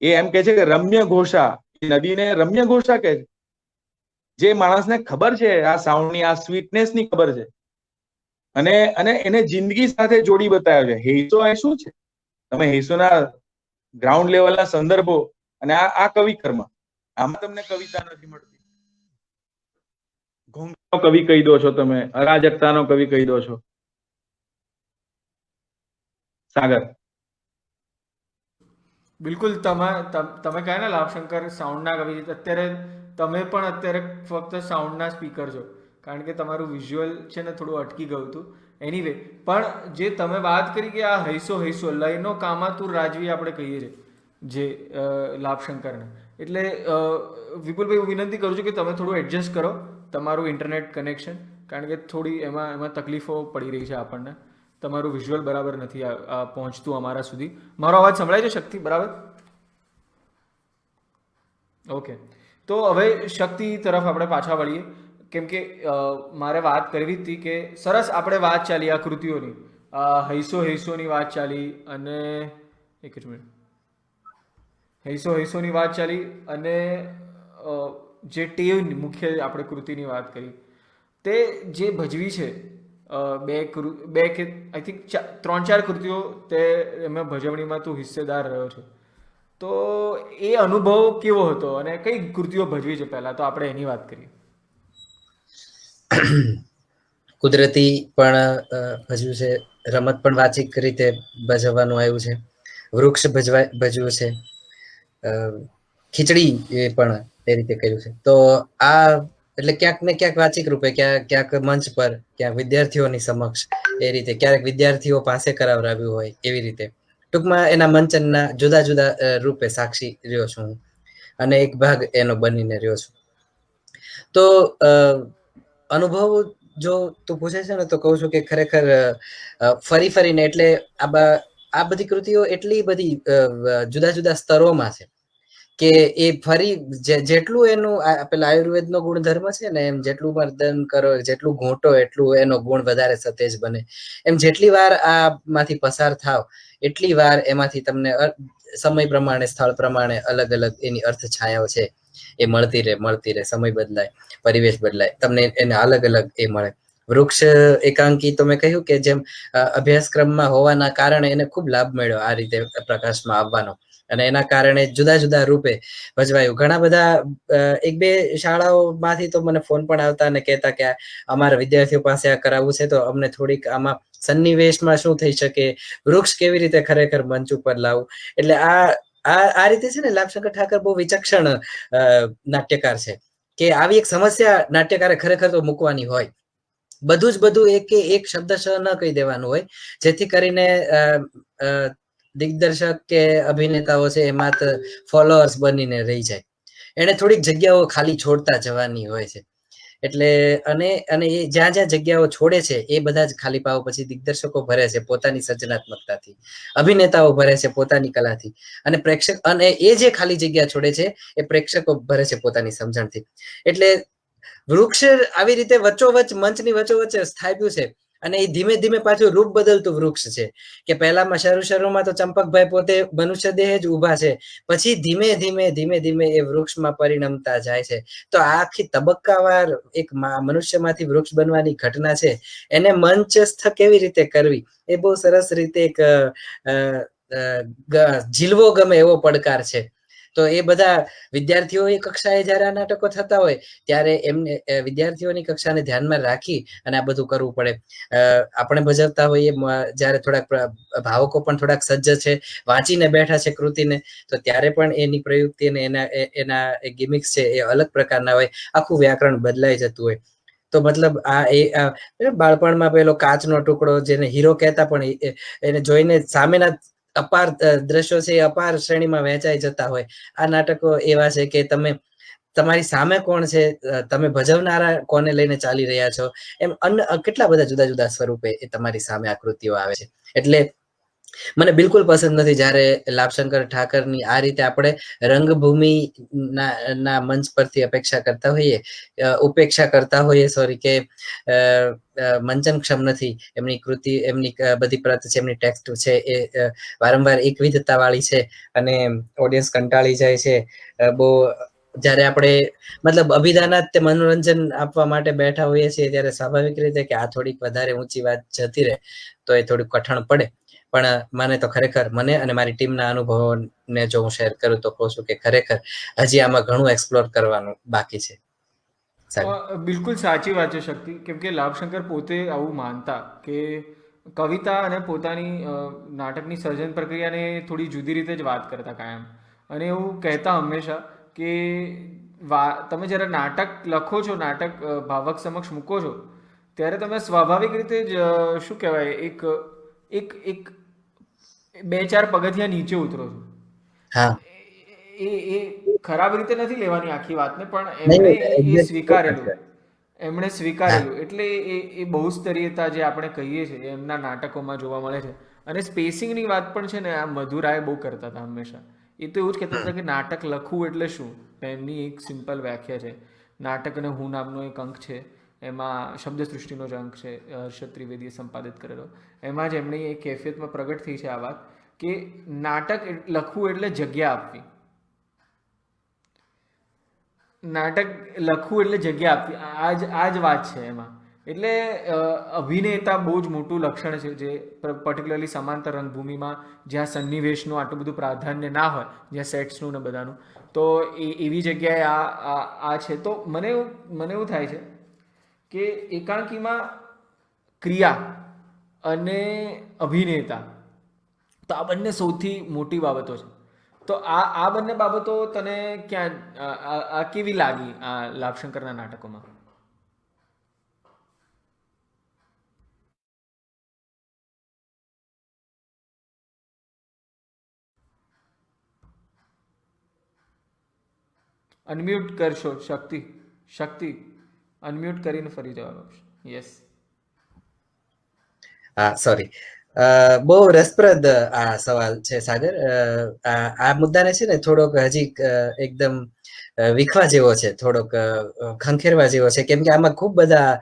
એ એમ કે છે કે રમ્ય ઘોષા, નદીને રમ્ય ઘોષા કહે છે. જે માણસને ખબર છે આ સાઉન્ડની, આ સ્વીટનેસની ખબર છે, અને એને જિંદગી સાથે જોડી બતાવ્યો છે. હેઈસો એ શું છે? તમે હેઈસોના ગ્રાઉન્ડ લેવલના સંદર્ભો અને આ કવિ કર્મ, આમાં તમને કવિતા નથી મળતી. ઘૂંઘનો કવિ કહી દો છો તમે, અરાજકતાનો કવિ કહી દો છો. સાગર. બિલકુલ તમે કહ્યા ને લાભશંકર સાઉન્ડના કવિ. અત્યારે તમે પણ અત્યારે ફક્ત સાઉન્ડના સ્પીકર છો, કારણ કે તમારું વિઝ્યુઅલ છે ને થોડું અટકી ગયું હતું. એનીવે, પણ જે તમે વાત કરી કે આ હૈસો હૈસો લયનો કામાતુર રાજવી આપણે કહીએ છીએ જે લાભશંકરને, એટલે વિપુલભાઈ હું વિનંતી કરું છું કે તમે થોડું એડજસ્ટ કરો તમારું ઇન્ટરનેટ કનેક્શન, કારણ કે થોડી એમાં તકલીફો પડી રહી છે આપણને. તમારું વિઝ્યુઅલ બરાબર નથી પહોંચતું અમારા સુધી. મારો અવાજ સંભળાય છે શક્તિ બરાબર? ઓકે, તો હવે શક્તિ તરફ આપણે પાછા વળીએ, કેમ કે મારે વાત કરવી હતી કે સરસ આપણે વાત ચાલી આ કૃતિઓની, હૈસો હૈસોની વાત ચાલી, અને એક જ મિનિટ, હૈસો હૈસોની વાત ચાલી, અને જે ટેવ મુખ્ય આપણે કૃતિની વાત કરી, તે જે ભજવી છે બે કે આઈ થિંક 3-4 કૃતિઓ તે એમાં ભજવણીમાં તું હિસ્સેદાર રહ્યો છે. તો એ અનુભવ કેવો હતો અને કઈ કૃતિઓ ભજવી છે? પહેલા તો આપણે એની વાત કરીએ. કુદરતી પણ ભજવ્યું છે, રમત પણ વાચિક રીતે ભજવવાનું આવ્યું છે, વૃક્ષ ભજવ્યું છે, ખીચડી એ પણ એ રીતે કર્યું છે. તો આ એટલે ક્યાંક ને ક્યાંક વાચિક રૂપે, ક્યાંક મંચ પર, ક્યાંક વિદ્યાર્થીઓની સમક્ષ, એ રીતે ક્યારેક વિદ્યાર્થીઓ પાસે કરાવરાવ્યું હોય એવી રીતે, ટૂંકમાં એના મંચનના જુદા જુદા રૂપે સાક્ષી રહ્યો છું હું, અને એક ભાગ એનો બનીને રહ્યો છું. તો અનુભવ જો તું પૂછે છે ને, તો કહું છું કે ખરેખર ફરી ફરીને, એટલે આ બધી કૃતિઓ એટલી બધી જુદા જુદા સ્તરોમાં છે કે એ ફરી જેટલું એનું પેલા આયુર્વેદનો ગુણધર્મ છે ને, એમ જેટલું મર્દન કરો, જેટલું ઘૂંટો એટલું એનો ગુણ વધારે સતેજ બને. એમ જેટલી વાર આમાંથી પસાર થાવ એટલી વાર એમાંથી તમને સમય પ્રમાણે, સ્થળ પ્રમાણે અલગ અલગ એની અર્થ છાયાઓ છે એ મળતી રહે. સમય બદલાય, પરિવેશ બદલાય, તમને એને અલગ અલગ એ મળે. વૃક્ષ એકાંકી તો મેં કહ્યું કે જેમ અભ્યાસક્રમમાં હોવાના કારણે એને ખૂબ લાભ મળ્યો આ રીતે પ્રકાશમાં આવવાનો, અને એના કારણે જુદા જુદા રૂપે ભજવાયું. ઘણા બધા 1-2 શાળાઓમાંથી તો મને ફોન પણ આવતા અને કહેતા કે અમારા વિદ્યાર્થીઓ પાસે આ કરાવવું છે, તો અમને થોડીક આમાં સન્નિવેશમાં શું થઈ શકે, વૃક્ષ કેવી રીતે ખરેખર મંચ ઉપર લાવવું. એટલે આ રીતે છે ને, લાભશંકર ઠાકર બહુ વિચક્ષણ નાટ્યકાર છે કે આવી એક સમસ્યા નાટ્યકારે ખરેખર તો મૂકવાની હોય, બધું જ બધું એક શબ્દશ ન કહી દેવાનું હોય, જેથી કરીને દિગ્દર્શક કે અભિનેતાઓ છે એ માત્ર ફોલોઅર્સ બનીને રહી જાય. એને થોડીક જગ્યાઓ ખાલી છોડતા જવાની હોય છે. એટલે અને એ જ્યાં જ્યાં જગ્યાઓ છોડે છે એ બધા જ ખાલી પાવ પછી દિગ્દર્શકો ભરે છે પોતાની સર્જનાત્મકતાથી, અભિનેતાઓ ભરે છે પોતાની કલાથી, અને પ્રેક્ષક અને એ જે ખાલી જગ્યા છોડે છે એ પ્રેક્ષકો ભરે છે પોતાની સમજણથી. એટલે વૃક્ષ આવી રીતે વચ્ચોવચ્ચ મંચની વચ્ચોવચ્ચ સ્થાપ્યું છે, અને એ ધીમે ધીમે પાછું રૂપ બદલતું વૃક્ષ છે. કે પહેલામાં શરૂમાં તો ચંપકભાઈ પોતે મનુષ્ય દેહ જ ઉભા છે, પછી ધીમે ધીમે એ વૃક્ષમાં પરિણમતા જાય છે. તો આ આખી તબક્કાવાર એક મનુષ્યમાંથી વૃક્ષ બનવાની ઘટના છે, એને મંચસ્થ કેવી રીતે કરવી એ બહુ સરસ રીતે એક ઝીલવો ગમે એવો પડકાર છે. તો એ બધા વિદ્યાર્થીઓની કક્ષાએ જયારે આ નાટકો થતા હોય ત્યારે એમને વિદ્યાર્થીઓની કક્ષાને ધ્યાનમાં રાખી અને આ બધું કરવું પડે. આપણે ભજવતા હોઈએ જયારે થોડાક ભાવકો પણ થોડાક સજ્જ છે, વાંચીને બેઠા છે કૃતિને, તો ત્યારે પણ એની પ્રયુક્તિ અને એના ગિમિક્સ છે એ અલગ પ્રકારના હોય, આખું વ્યાકરણ બદલાઈ જતું હોય. તો મતલબ બાળપણમાં પેલો કાચનો ટુકડો જેને હીરો કહેતા, પણ એને જોઈને સામેના અપાર દ્રશ્યો છે એ અપાર શ્રેણીમાં વહેંચાઈ જતા હોય. આ નાટકો એવા છે કે તમે તમારી સામે કોણ છે, તમે ભજવનારા કોને લઈને ચાલી રહ્યા છો, એમ કેટલા બધા જુદા જુદા સ્વરૂપે એ તમારી સામે આકૃતિઓ આવે છે. એટલે મને બિલકુલ પસંદ નથી જ્યારે લાભશંકર ઠાકરની આ રીતે આપણે રંગભૂમિ ના મંચ પરથી ઉપેક્ષા કરતા હોઈએ સોરી, કે મંચનક્ષમ નથી એમની કૃતિ, એમની બધી પ્રત છે, એમની ટેક્સ્ટ છે એ વારંવાર એકવિધતા વાળી છે અને ઓડિયન્સ કંટાળી જાય છે. બહુ જયારે આપણે મતલબ અભિધાનાત મનોરંજન આપવા માટે બેઠા હોઈએ છીએ ત્યારે સ્વાભાવિક રીતે કે આ થોડીક વધારે ઊંચી વાત જતી રહે તો એ થોડુંક કઠણ પડે. પણ મને તો ખરેખર, મને અને મારી ટીમના અનુભવોને જો હું શેર કરું તો કહું છું કે ખરેખર હજી આમાં ઘણું એક્સપ્લોર કરવાનું બાકી છે. બિલકુલ સાચી વાત છે શક્તિ, કેમ કે લાભશંકર પોતે આવું માનતા કે કવિતા અને પોતાની નાટકની સર્જન પ્રક્રિયાને થોડી જુદી રીતે જ વાત કરતા કાયમ. અને એવું કહેતા હંમેશા કે તમે જ્યારે નાટક લખો છો, નાટક ભાવક સમક્ષ મૂકો છો, ત્યારે તમે સ્વાભાવિક રીતે જ શું કહેવાય એક 2-4 પગથિયા નીચે ઉતરો છો. હા, એ ખરાબ રીતે નથી લેવાની આખી વાતને, પણ એમણે એ સ્વીકારેલું એટલે એ બહુસ્તરીયતા જે આપણે કહીએ છીએ એમના નાટકોમાં જોવા મળે છે. અને સ્પેસિંગની વાત પણ છે ને, આ મધુરાય બહુ કરતા હતા હંમેશા. એ તો એવું જ કહેતા હતા કે નાટક લખવું એટલે શું. એમની એક સિમ્પલ વ્યાખ્યા છે. નાટક અને હું નામનો એક અંક છે, એમાં શબ્દસૃષ્ટિનો જ અંક છે, હર્ષદ ત્રિવેદીએ સંપાદિત કરેલો. એમાં જ એમની એક કેફિયતમાં પ્રગટ થઈ છે આ વાત કે નાટક લખવું એટલે જગ્યા આપવી. નાટક લખવું એટલે જગ્યા આપવી, આ જ વાત છે એમાં. એટલે અભિનેતા બહુ જ મોટું લક્ષણ છે, જે પર્ટિક્યુલરલી સમાંતર રંગભૂમિમાં જ્યાં સન્નિવેશનું આટલું બધું પ્રાધાન્ય ના હોય, જ્યાં સેટ્સનું ને બધાનું, તો એવી જગ્યાએ આ છે. તો મને એવું થાય છે કે એકાંકીમાં ક્રિયા અને અભિનેતા, તો આ બંને સૌથી મોટી બાબતો છે. તો આ બંને બાબતો તને ક્યાં આ કેવી લાગી આ લાભશંકરના નાટકોમાં? અનમ્યુટ કરશો શક્તિ અનમ્યુટ કરીને ફરી જવાબ આપશો. યસ. હા, સોરી. બહુ રસપ્રદ આ સવાલ છે સાગર. આ મુદ્દાને છે ને થોડોક હજી એકદમ વિખવા જેવો છે, થોડોક ખંખેરવા જેવો છે, કેમ કે આમાં ખૂબ બધા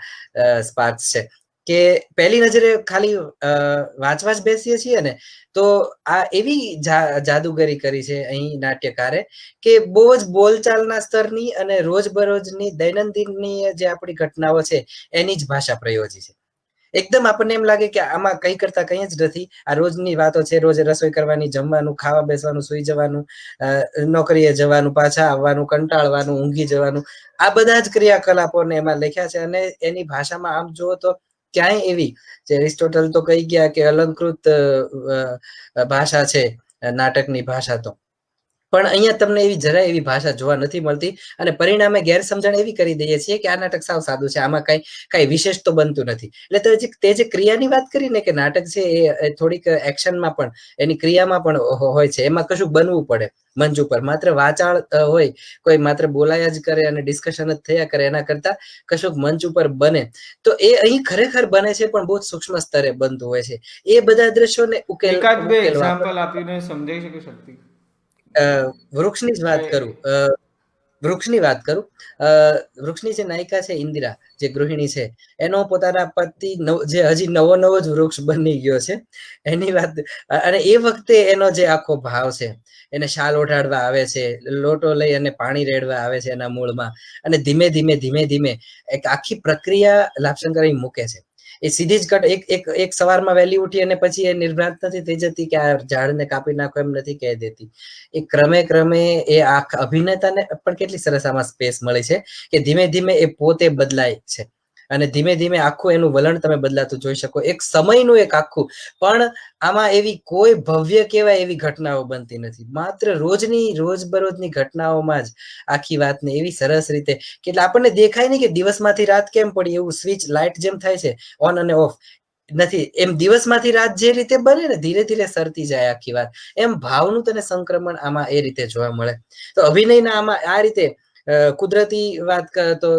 સ્પાર્ક્સ છે કે પહેલી નજરે ખાલી વાંચવા જ બેસીએ છીએ ને તો આ એવી જાદુગરી કરી છે અહીં નાટ્યકારે કે બહુ જ બોલચાલના સ્તરની અને રોજબરોજની દૈનંદિનની જે આપણી ઘટનાઓ છે એની જ ભાષા પ્રયોજી છે. એકદમ આપણને એમ લાગે કે આમાં કઈ કરતા કઈ જ નથી, આ રોજની વાતો છે, રોજ રસોઈ કરવાની, જમવાનું, ખાવા બેસવાનું, સુઈ જવાનું, નોકરીએ જવાનું, પાછા આવવાનું, કંટાળવાનું, ઊંઘી જવાનું, આ બધા જ ક્રિયાકલાપોને એમાં લખ્યા છે. અને એની ભાષામાં આમ જુઓ તો ક્યાંય એવી, જે એરિસ્ટોટલ તો કહી ગયા કે અલંકૃત ભાષા છે નાટકની ભાષા, તો પણ અહીંયા તમને એવી જરાય એવી ભાષા જોવા નથી મળતી અને પરિણામે ગેરસમજણ એવી કરી દઈએ છીએ કે આ નાટક સાવ સાદું છે, આમાં કઈ વિશેષ તો બનતું નથી. એટલે તે જે ક્રિયાની વાત કરી ને કે નાટક છે એ થોડીક એક્શનમાં પણ એની ક્રિયામાં પણ હોય છે, એમાં કશું બનવું પડે મંચ ઉપર. માત્ર વાચાળ હોય, કોઈ માત્ર બોલાયા જ કરે અને ડિસ્કશન જ થયા કરે એના કરતા કશુંક મંચ ઉપર બને તો એ અહીં ખરેખર બને છે, પણ બહુ સૂક્ષ્મ સ્તરે બનતું હોય છે. એ બધા દ્રશ્યોને એકાદ બે ઉકેલવા એક્ઝામ્પલ આપીને સમજાઈ શકે શક્તિ? વૃક્ષની જ વાત કરું, વૃક્ષની વાત કરું. વૃક્ષની જે નાયિકા છે ઇન્દિરા, જે ગૃહિણી છે, એનો પોતાના પતિ જે હજી નવો જ વૃક્ષ બની ગયો છે એની વાત, અને એ વખતે એનો જે આખો ભાવ છે, એને શાલ ઓઢાડવા આવે છે, લોટો લઈ અને પાણી રેડવા આવે છે એના મૂળમાં, અને ધીમે ધીમે એક આખી પ્રક્રિયા લાભશંકર અહીં મૂકે છે. એ સીધી જ એક સવારમાં વહેલી ઉઠી અને પછી એ નિર્ભ્રાંત નથી થઈ જતી કે આ ઝાડને કાપી નાખો, એમ નથી કહી દેતી. એ ક્રમે એ આખા અભિનેતાને પણ કેટલી સરસ આમાં સ્પેસ મળી છે કે ધીમે ધીમે એ પોતે બદલાય છે અને ધીમે ધીમે આખું એનું વલણ તમે બદલાતું જોઈ શકો. એક સમયનું એક આખું, પણ આમાં એવી કોઈ ભવ્ય કહેવાય એવી ઘટનાઓ બનતી નથી. માત્ર રોજબરોજની ઘટનાઓમાં જ આખી વાતને એવી સરસ રીતે કે આપણને દેખાય નહીં કે દિવસમાંથી રાત કેમ પડી, એવું સ્વિચ લાઇટ જેમ થાય છે ઓન અને ઓફ નથી, એમ દિવસમાંથી રાત જે રીતે બને ને ધીરે ધીરે સરતી જાય આખી વાત, એમ ભાવનું તને સંક્રમણ આમાં એ રીતે જોવા મળે. તો અભિનયના આમાં આ રીતે કુદરતી વાત તો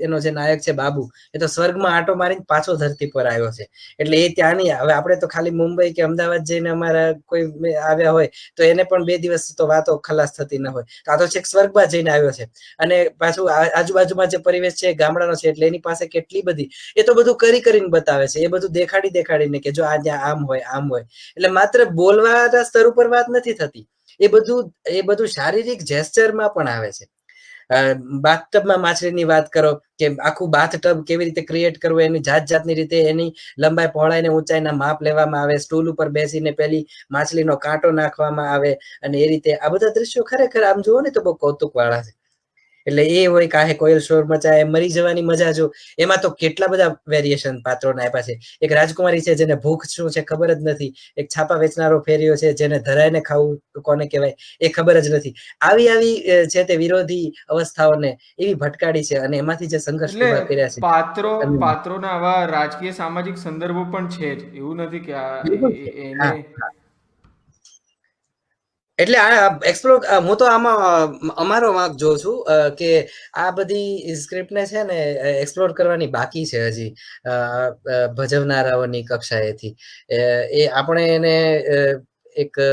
એનો જે નાયક છે બાબુ, એ તો સ્વર્ગમાં આંટો મારીને પાછો ધરતી પર આવ્યો છે. એટલે એ ત્યાંની, હવે આપણે તો ખાલી મુંબઈ કે અમદાવાદ જઈને અમારા કોઈ આવ્યા હોય તો એને પણ 2 દિવસ તો વાતો ખલાસ થતી ન હોય. આ તો છેક સ્વર્ગમાં જઈને આવ્યો છે અને પાછું આજુબાજુમાં જે પરિવેશ છે ગામડાનો છે, એટલે એની પાસે કેટલી બધી, એ તો બધું કરીને બતાવે છે, એ બધું દેખાડીને કે જો આ ત્યાં આમ હોય. એટલે માત્ર બોલવાના સ્તર ઉપર વાત નથી થતી, એ બધું શારીરિક જેસ્ચરમાં પણ આવે છે. બાથટબમાં માછલીની વાત કરો કે આખું બાથટબ કેવી રીતે ક્રિએટ કરવું, એની જાતની રીતે એની લંબાઈ પહોળાઈ ને ઊંચાઈના માપ લેવામાં આવે, સ્ટૂલ ઉપર બેસીને પેલી માછલીનો કાંટો નાખવામાં આવે, અને એ રીતે આ બધા દ્રશ્યો ખરેખર આમ જુઓ ને તો બહુ કૌતુક વાળા છે. એટલે એ હોય કાહે કોયલ શોર મચાય, મરી જવાની મજા જો, એમાં તો કેટલા બધા વેરિએશન પાત્રોના આપ્યા છે. એક રાજકુમારી છે જેને ભૂખ શું છે ખબર જ નથી, એક છાપા વેચનારો ફેર્યો છે જેને ધરાઈને ખાવું કોને કહેવાય એ ખબર જ નથી. આવી છે તે વિરોધી અવસ્થાઓને એવી ભટકાડી છે અને એમાંથી જે સંઘર્ષ ઉભા કર્યા છે. પાત્રોના આવા રાજકીય સામાજિક સંદર્ભો પણ છે જ, એવું નથી કે એને એટલે આ એક્સપ્લોર, હું તો આમાં અમારો વાંક જોઉં છું કે આ બધી સ્ક્રિપ્ટને છે ને એક્સપ્લોર કરવાની બાકી છે હજી ભજવનારાઓની કક્ષાએથી. એ આપણે એને એક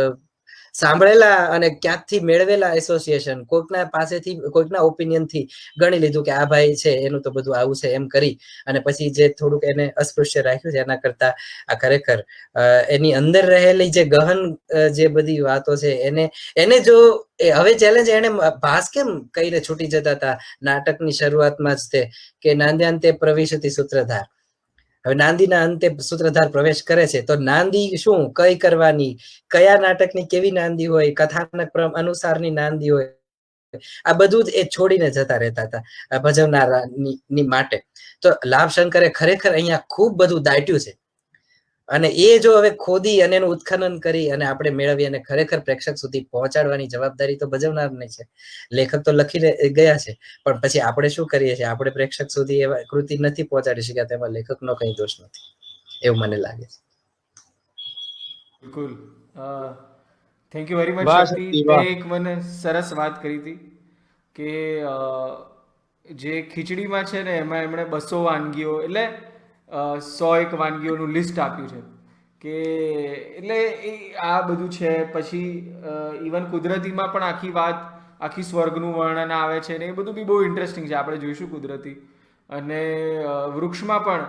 સાંભળેલા અને ક્યાંકથી મેળવેલા એસોસિએશન, કોઈકના પાસેથી કોઈકના ઓપિનિયનથી ગણી લીધું કે આ ભાઈ છે એનું તો બધું આવું છે એમ કરી, અને પછી જે થોડુંક એને અસ્પૃશ્ય રાખ્યું છે એના કરતા આ ખરેખર એની અંદર રહેલી જે ગહન જે બધી વાતો છે એને જો હવે ચેલેન્જ એને ભાસ કેમ કઈને છૂટી જતા હતા નાટકની શરૂઆતમાં જ તે કે નાંદ્યાંતે પ્રવિશતિ સૂત્રધાર. હવે નાંદીના અંતે સૂત્રધાર પ્રવેશ કરે છે તો નાંદી શું કઈ કરવાની, કયા નાટકની કેવી નાંદી હોય, કથાનક અનુસારની નાંદી હોય, આ બધું જ એ છોડીને જતા રહેતા હતા ભજવનારાની માટે. તો લાભશંકરે ખરેખર અહીંયા ખૂબ બધું દાટ્યું છે અને એ જો હવે ખોદી અને એનું ઉત્ખનન કરી અને આપણે મેળવી અને ખરેખર પ્રેક્ષક સુધી પહોંચાડવાની જવાબદારી તો ભજવનારની છે. લેખક તો લખીને ગયા છે, પણ પછી આપણે શું કરીએ છીએ, આપણે પ્રેક્ષક સુધી એવા કૃતિ નથી પહોંચાડી શક્યા, તેમાં લેખકનો કઈ દોષ નથી, એવું મને લાગે છે. બિલકુલ. થેન્ક યુ વેરી મચ વાહ શક્તિ. શક્તિ, તે વાહ. એક મને સરસ વાત કરી હતી કે જે ખીચડીમાં છે ને એમાં એમણે 200 વાનગીઓ એટલે 101 વાનગીઓનું લિસ્ટ આપ્યું છે કે એટલે એ આ બધું છે. પછી ઇવન કુદરતીમાં પણ આખી સ્વર્ગનું વર્ણન આવે છે ને એ બધું બી બહુ ઇન્ટરેસ્ટિંગ છે, આપણે જોઈશું કુદરતી. અને વૃક્ષમાં પણ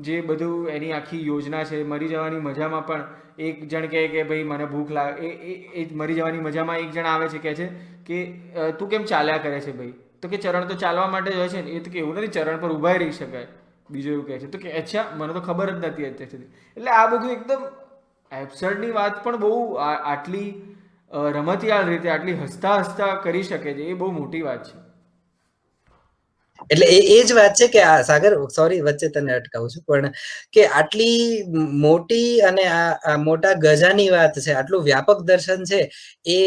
જે બધું એની આખી યોજના છે, મરી જવાની મજામાં પણ એક જણ કહે કે ભાઈ મને ભૂખ લાગે, એ મરી જવાની મજામાં એક જણ આવે છે કહે છે કે તું કેમ ચાલ્યા કરે છે ભાઈ, તો કે ચરણ તો ચાલવા માટે જ હોય છે ને. એ તો કે એવું નથી, ચરણ પર ઊભા રહી શકાય. બીજું એવું કહે છે તો કે અચ્છા મને તો ખબર જ નથી અત્યાર સુધી. એટલે આ બધું એકદમ એબ્સર્ડની વાત પણ બહુ આટલી રમતિયાળ રીતે આટલી હસતા કરી શકે છે, એ બહુ મોટી વાત છે. એટલે એ જ વાત છે કે આ સાગર, સોરી વચ્ચે તને અટકાવું છું, પણ કે આટલી મોટી અને આ મોટા ગજાની વાત છે, આટલું વ્યાપક દર્શન છે, એ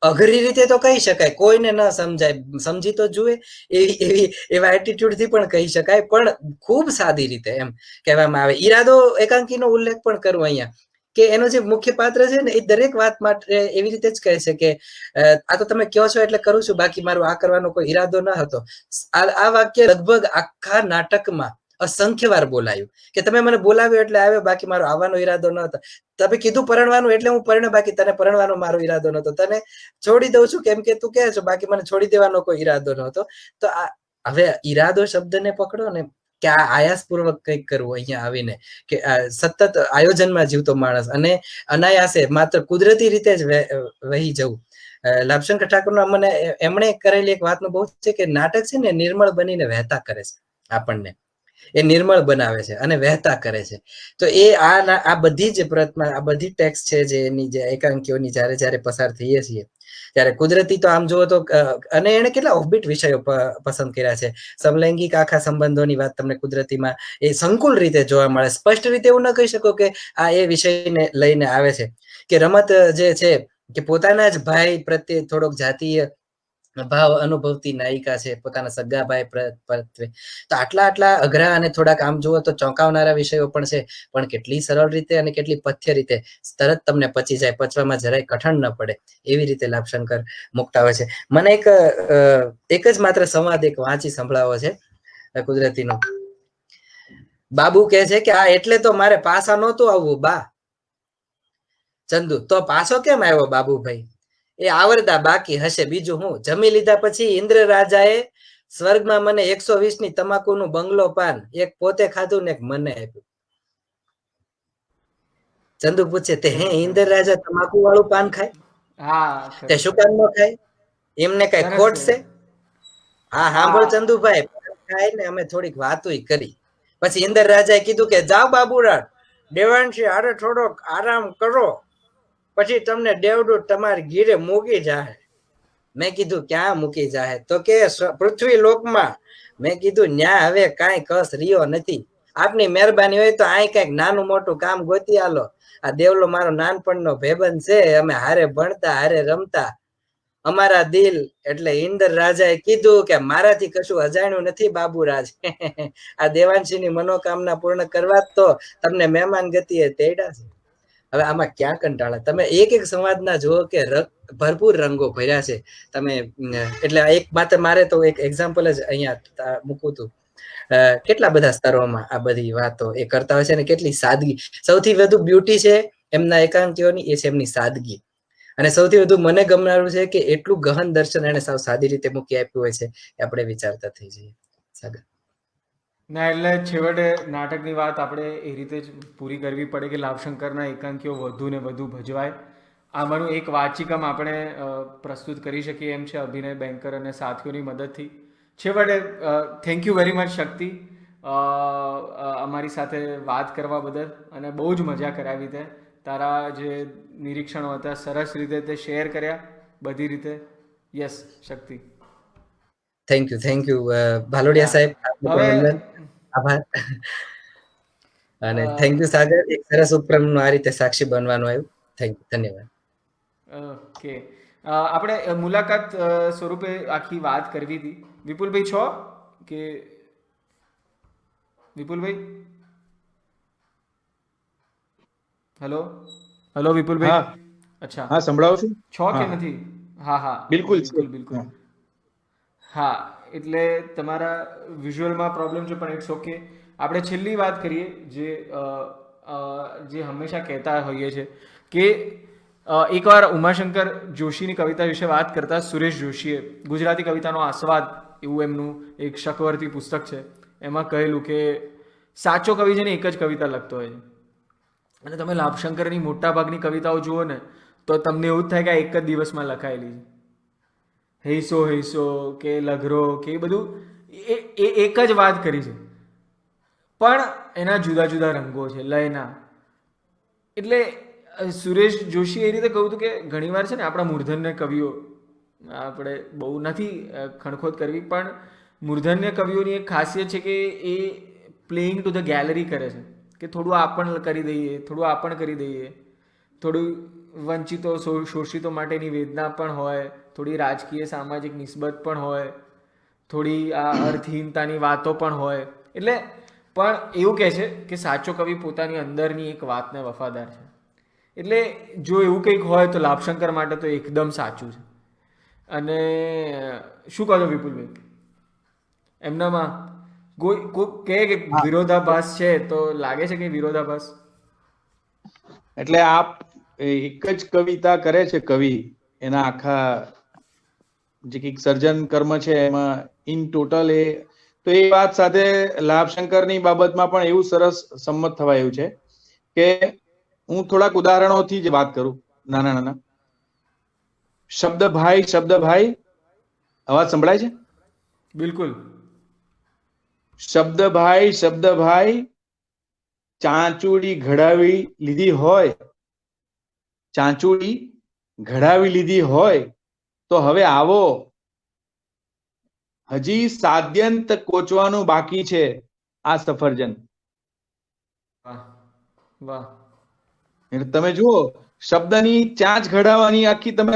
અઘરી રીતે તો કહી શકાય, કોઈને ન સમજાય, સમજી તો જુએ એવા એટીટ્યુડ થી પણ કહી શકાય, પણ ખૂબ સાદી રીતે એમ કહેવામાં આવે. ઈરાદો એકાંકીનો ઉલ્લેખ પણ કરું અહીંયા કે એનો જે મુખ્ય પાત્ર છે ને એ દરેક વાત માટે એવી રીતે જ કહે છે કે આ તો તમે કહો છો એટલે કરું છું, બાકી મારો આ કરવાનો કોઈ ઈરાદો ન હતો. આ વાક્ય લગભગ આખા નાટકમાં અસંખ્ય વાર બોલાયું કે તમે મને બોલાવ્યો એટલે આવ્યો, બાકી મારો આવવાનો ઈરાદો ન હતો. તમે કીધું પરણવાનું એટલે હું પરણ્યો, બાકી તને પરણવાનો મારો ઈરાદો નતો. તને છોડી દઉં છું કેમ કે તું કહે છો, બાકી મને છોડી દેવાનો કોઈ ઈરાદો નતો. તો આ હવે ઈરાદો શબ્દને પકડો ને કે આ આયાસપૂર્વક કંઈક કરવું અહીંયા આવીને, કે સતત આયોજનમાં જીવતો માણસ અને અનાયાસે માત્ર કુદરતી રીતે જ વહી જવું. લાભશંકર ઠાકોરના મને એમણે કરેલી એક વાતનું બહુ છે કે નાટક છે ને નિર્મળ બનીને વહેતા કરે છે આપણને, એ નિર્મળ બનાવે છે અને વહેતા કરે છે. તો એ આ બધી જ પ્રતમાં આ બધી ટેક્સ્ટ છે જે એની જે એકાંકીઓની જ્યારે પસાર થઈએ છીએ ત્યારે કુદરતી તો આમ જુઓ તો, અને એને કેટલા ઓફબીટ વિષયો પસંદ કર્યા છે. સમલૈંગિક આખા સંબંધોની વાત તમને કુદરતીમાં એ સંકુલ રીતે જોવા મળે. સ્પષ્ટ રીતે એવું ન કહી શકો કે આ એ વિષયને લઈને આવે છે. કે રમત જે છે કે પોતાના જ ભાઈ પ્રત્યે થોડોક જાતીય ભાવ અનુભવતી નાયિકા છે પોતાના સગા ભાઈ પ્રત્યે. તો આટલા અઘરા અને થોડાક આમ જુઓ તો ચોંકાવનારા વિષયો પણ છે, પણ કેટલી સરળ રીતે અને કેટલી પથ્ય રીતે તરત તમને પચી જાય, પચવામાં જરાય કઠણ ન પડે એવી રીતે લાભશંકર મુકતા હોય છે. મને એક જ માત્ર સંવાદ એક વાંચી સંભળાવો છે કુદરતીનો. બાબુ કહે છે કે આ એટલે તો મારે પાછા નહોતું આવવું બા. ચંદુ: તો પાછો કેમ આવ્યો બાબુભાઈ? એ આવરદા બાકી હશે, બીજું હું. જમી લીધા પછી ઇન્દ્ર રાજાએ સ્વર્ગમાં મને 120 ની તમાકુનું બંગલો પાન, એક પોતે ખાધું ને એક મને આપ્યું. ચંદુ પૂછે, તે હે ઇન્દ્ર રાજા તમાકુ વાળું પાન ખાય? હા, તે શું કામ ન ખાય? એમને કઈ ખોટ છે? હા સાંભળ ચંદુભાઈ, ખાય ને અમે થોડીક વાતોય કરી. પછી ઇન્દ્ર રાજાએ કીધું કે જાઓ બાબુરાજ, દેવાંશી હારે થોડોક આરામ કરો, પછી તમને દેવડું તમારી ગીરે મૂકી જાહે. મેં કીધું ક્યાં મૂકી જાહે? તો કે પૃથ્વી લોકમાં. મેં કીધું ન્યા હવે કાંઈ કસ રહ્યો નથી. આપની મહેરબાની હોય તો અહીં કઈક નાનું મોટું કામ ગોતી આલો. આ દેવલો મારો નાનપણનો ભાઈબંધ છે, અમે હારે ભણતા હારે રમતા. અમારા દિલ એટલે ઇન્દ્ર રાજાએ કીધું કે મારાથી કશું અજાણ્યું નથી બાબુરાજ. આ દેવાંશીની મનોકામના પૂર્ણ કરવા તો તમને મહેમાન ગતિએ તેડ્યા છે. હવે આમાં ક્યાં કંટાળા? તમે એક સંવાદના જુઓ કે ભરપૂર રંગો ભર્યા છે. તમે એટલે એક માત્ર મારે તો એક એક્ઝામ્પલ જ અહીંયા મૂકું હતું. કેટલા બધા સ્તરોમાં આ બધી વાતો એ કરતા હોય છે અને કેટલી સાદગી. સૌથી વધુ બ્યુટી છે એમના એકાંકીઓની એ છે એમની સાદગી. અને સૌથી વધુ મને ગમનારું છે કે એટલું ગહન દર્શન એને સાવ સાદી રીતે મૂકી આપ્યું હોય છે કે આપણે વિચારતા થઈ જઈએ. સાગર ના, એટલે છેવટે નાટકની વાત આપણે એ રીતે જ પૂરી કરવી પડે કે લાભશંકરના એકાંકીઓ વધુ ને વધુ ભજવાય. આમાંનું એક વાચિકમ આપણે પ્રસ્તુત કરી શકીએ એમ છે અભિનય બેંકર અને સાથીઓની મદદથી. છેવટે થેન્ક યુ વેરી મચ શક્તિ, અમારી સાથે વાત કરવા બદલ, અને બહુ જ મજા કરાવી તે. તારા જે નિરીક્ષણો હતા સરસ રીતે તે શેર કર્યા બધી રીતે. Yes Shakti, thank you Bhalodia સાહેબ, હવે આભાર. અને થેન્ક યુ સાગર, એક સરસ ઉપક્રમનું આ રીતે સાક્ષી બનવાનું આવ્યું. થેન્ક યુ, ધન્યવાદ. ઓકે, આપણે મુલાકાત સ્વરૂપે આખી વાત કરવી હતી. વિપુલભાઈ છો કે? વિપુલભાઈ, હેલો વિપુલભાઈ. અચ્છા, હા સંભળાવો છું. છો કે નથી? હા, બિલકુલ બિલકુલ. હા, એટલે તમારા વિઝ્યુઅલમાં પ્રોબ્લેમ છે પણ ઇટ્સ ઓકે. આપણે છેલ્લી વાત કરીએ જે હંમેશા કહેતા હોઈએ છીએ કે એકવાર ઉમાશંકર જોશીની કવિતા વિશે વાત કરતા સુરેશ જોશીએ ગુજરાતી કવિતાનો આસ્વાદ એવું એમનું એક શકવર્તી પુસ્તક છે, એમાં કહેલું કે સાચો કવિ છે ને એક જ કવિતા લખતો હોય છે. અને તમે લાભશંકરની મોટાભાગની કવિતાઓ જુઓ ને તો તમને એવું જ થાય કે આ એક જ દિવસમાં લખાયેલી છે. હૈસો કે લઘરો કે એ બધું એ એક જ વાત કરી છે, પણ એના જુદા જુદા રંગો છે લયના. એટલે સુરેશ જોશીએ એ રીતે કહ્યું હતું કે ઘણીવાર છે ને આપણા મૂર્ધન્ય કવિઓ, આપણે બહુ નથી ખણખોદ કરવી, પણ મૂર્ધન્ય કવિઓની એક ખાસિયત છે કે એ પ્લેઇંગ ટુ ધ ગેલેરી કરે છે, કે થોડું આપણ કરી દઈએ, થોડું આપણ કરી દઈએ, થોડું વંચિતો શોષિતો માટેની વેદના પણ હોય, થોડી રાજકીય સામાજિક નિસ્બત પણ હોય, થોડી આ અર્થહીનતાની વાતો પણ હોય. એટલે પણ એવું કહે છે કે સાચો કવિ પોતાની અંદરની એક વાતને વફાદાર છે. એટલે જો એવું કંઈક હોય તો લાભશંકર માટે તો એકદમ સાચું છે. અને શું કહો છો વિપુલભાઈ, એમનામાં કોઈ કહે કે વિરોધાભાસ છે, તો લાગે છે કે વિરોધાભાસ? એટલે આપ એક જ કવિતા કરે છે કવિ, એના આખા જે કંઈક સર્જન કર્મ છે એમાં ઇન ટોટલ તો એ વાત સાથે લાભશંકરની બાબતમાં પણ એવું સરસ સંમત થવાય એવું છે કે હું થોડાક ઉદાહરણોથી જ વાત કરું, નાના નાના. શબ્દભાઈ, અવાજ સંભળાય છે? બિલકુલ. શબ્દભાઈ ચાંચુડી ઘડાવી લીધી હોય તો હવે આવો, હજી સાદ્યંત કોચવાનું બાકી છે આ સફરજન. વાહ વાહ. એટલે તમે જુઓ, શબ્દની ચાંચ ઘડાવવાની આખી તમે